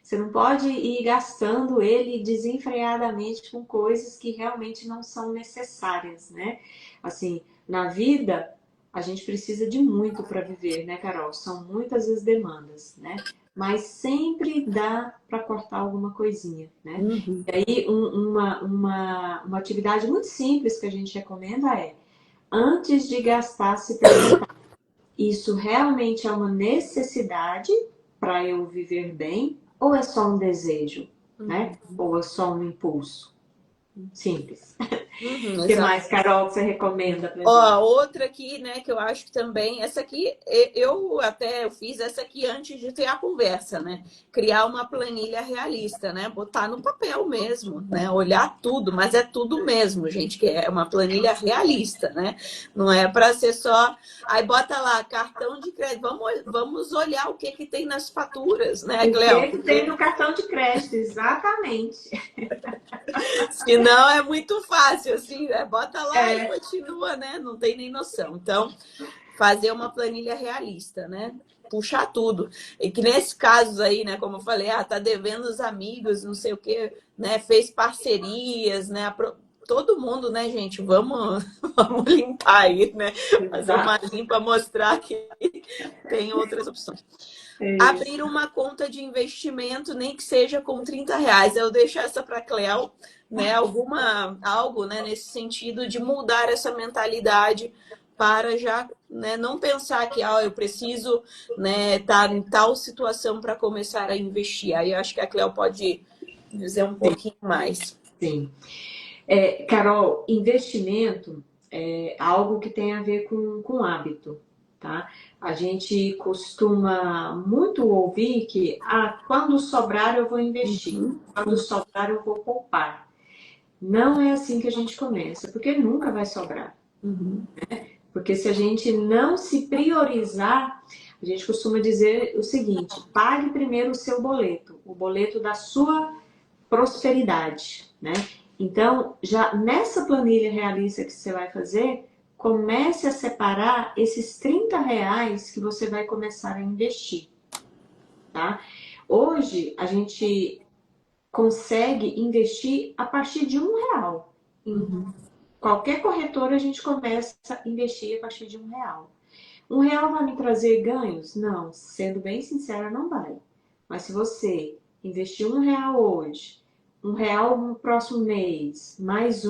Você não pode ir gastando ele desenfreadamente com coisas que realmente não são necessárias, né? Assim, na vida, a gente precisa de muito para viver, né, Carol? São muitas as demandas, né? Mas sempre dá para cortar alguma coisinha, né? E aí, uma atividade muito simples que a gente recomenda é, antes de gastar, se perguntar, isso realmente é uma necessidade para eu viver bem? Ou é só um desejo, né? Ou é só um impulso? Simples. O que mais, Carol, que você recomenda pra gente? Outra aqui, né, que eu acho que também, essa aqui, eu fiz essa aqui antes de ter a conversa, né? Criar uma planilha realista, né? Botar no papel mesmo, né? Olhar tudo, mas é tudo mesmo, gente, que é uma planilha realista, né? Não é para ser só, aí bota lá, cartão de crédito, vamos olhar o que tem nas faturas, né, Cleo? O que tem no cartão de crédito, exatamente. Senão é muito fácil, assim, né? Bota lá e continua, né? Não tem nem noção. Então, fazer uma planilha realista, né? Puxar tudo. E que nesse caso aí, né? Como eu falei, tá devendo os amigos, não sei o quê, né? Fez parcerias, né? Todo mundo, né, gente? Vamos limpar aí, né? Fazer uma limpa, mostrar que tem outras opções. Abrir uma conta de investimento, nem que seja com R$30. Eu deixo essa para a Cleo, né? Algo, né, nesse sentido de mudar essa mentalidade para já, né, não pensar que eu preciso, né, estar em tal situação para começar a investir. Aí eu acho que a Cleo pode dizer um pouquinho mais. Sim. Carol, investimento é algo que tem a ver com hábito, tá? A gente costuma muito ouvir que quando sobrar eu vou investir, quando sobrar eu vou poupar. Não é assim que a gente começa, porque nunca vai sobrar. Né? Porque se a gente não se priorizar, a gente costuma dizer o seguinte: pague primeiro o seu boleto, o boleto da sua prosperidade, né? Então, já nessa planilha realista que você vai fazer, comece a separar esses R$30 que você vai começar a investir, tá? Hoje, a gente consegue investir a partir de R$1. Em qualquer corretora, a gente começa a investir a partir de R$1. R$1 vai me trazer ganhos? Não, sendo bem sincera, não vai. Mas se você investir R$1 hoje, R$1 no próximo mês, mais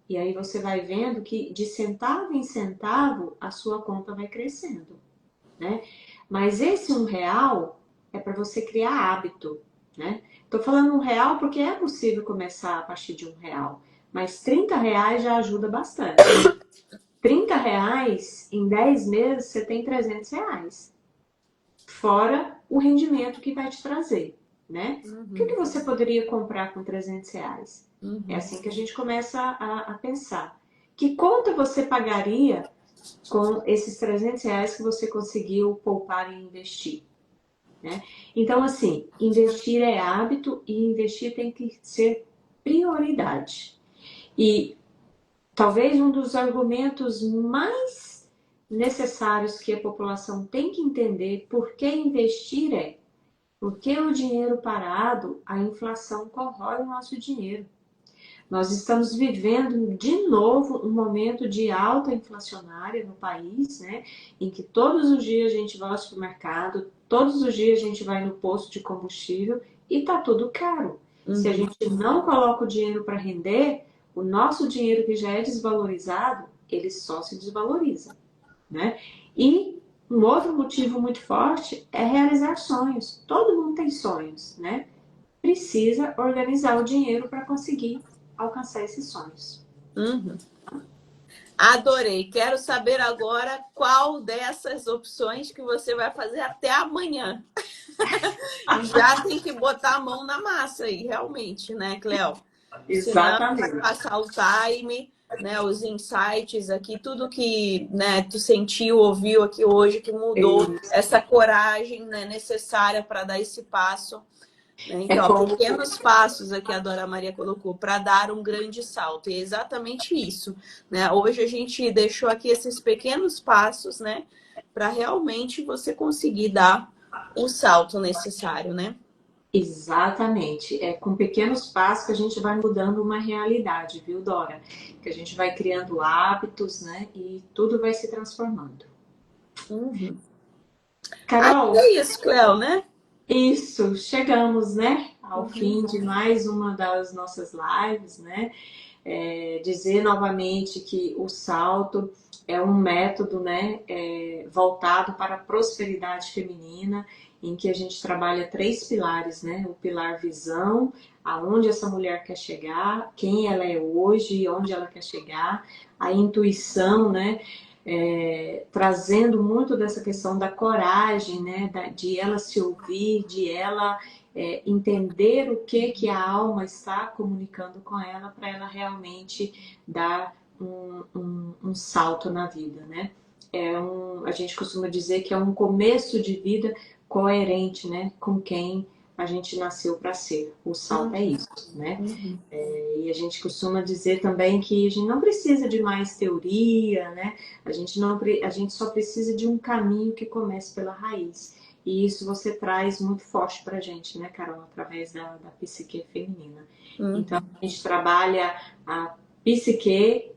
e aí você vai vendo que de centavo em centavo a sua conta vai crescendo, né? Mas esse R$1 é para você criar hábito, né? Tô falando R$1 porque é possível começar a partir de R$1, mas R$30 já ajuda bastante. R$30 em 10 meses você tem R$300, fora o rendimento que vai te trazer, né? O que você poderia comprar com R$300? É assim que a gente começa a pensar. Que conta você pagaria com esses R$300 que você conseguiu poupar e investir? Né? Então, assim, investir é hábito e investir tem que ser prioridade. E talvez um dos argumentos mais necessários que a população tem que entender por que investir é. Porque o dinheiro parado, a inflação corrói o nosso dinheiro. Nós estamos vivendo de novo um momento de alta inflacionária no país, né? Em que todos os dias a gente vai ao supermercado, todos os dias a gente vai no posto de combustível e tá tudo caro. Se a gente não coloca o dinheiro para render, o nosso dinheiro que já é desvalorizado, ele só se desvaloriza, né? E um outro motivo muito forte é realizar sonhos. Todo mundo tem sonhos, né? Precisa organizar o dinheiro para conseguir alcançar esses sonhos. Adorei. Quero saber agora qual dessas opções que você vai fazer até amanhã. Já tem que botar a mão na massa aí, realmente, né, Cleo? Exatamente. Senão vai passar o time, né, os insights aqui, tudo que, né, tu sentiu, ouviu aqui hoje, que mudou, essa coragem, né, necessária para dar esse passo. Né? Então, pequenos passos aqui a Dora Maria colocou para dar um grande salto. E é exatamente isso, né? Hoje a gente deixou aqui esses pequenos passos, né? Para realmente você conseguir dar o salto necessário, né? Exatamente. É com pequenos passos que a gente vai mudando uma realidade, viu, Dora? Que a gente vai criando hábitos, né? E tudo vai se transformando. Carol? É isso, Cleo, né? Isso, chegamos, né, ao fim de mais uma das nossas lives, né? Dizer novamente que o salto é um método, né, voltado para a prosperidade feminina, em que a gente trabalha 3 pilares, né? O pilar visão, aonde essa mulher quer chegar, quem ela é hoje, onde ela quer chegar, a intuição, né? Trazendo muito dessa questão da coragem, né, de ela se ouvir, de ela entender o que a alma está comunicando com ela, para ela realmente dar um salto na vida, né? A gente costuma dizer que é um começo de vida coerente, né, com quem a gente nasceu para ser. O salto é isso, né? E a gente costuma dizer também que a gente não precisa de mais teoria, né? A gente só precisa de um caminho que comece pela raiz. E isso você traz muito forte pra gente, né, Carol? Através da psique feminina. Então, a gente trabalha a psique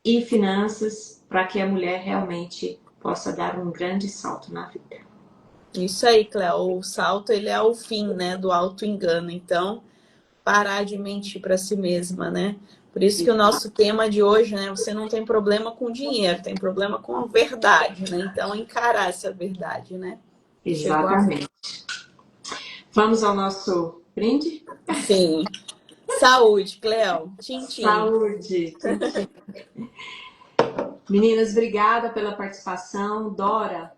e finanças para que a mulher realmente possa dar um grande salto na vida. Isso aí, Cleo. O salto, ele é o fim, né, do auto-engano. Então, parar de mentir para si mesma, né? Por isso que o nosso tema de hoje, né? Você não tem problema com dinheiro, tem problema com a verdade, né? Então, encarar essa verdade, né? Exatamente. Vamos ao nosso brinde? Sim. Saúde, Cleo. Tchim, tchim. Saúde. Tchim, tchim. Meninas, obrigada pela participação. Dora,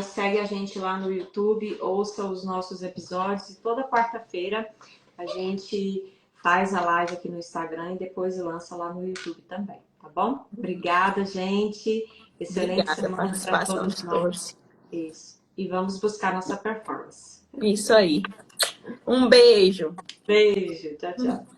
segue a gente lá no YouTube, ouça os nossos episódios. E toda quarta-feira a gente faz a live aqui no Instagram e depois lança lá no YouTube também, tá bom? Obrigada, gente. Excelente semana para todos nós. Isso. E vamos buscar nossa performance. Isso aí. Um beijo. Beijo. Tchau, tchau.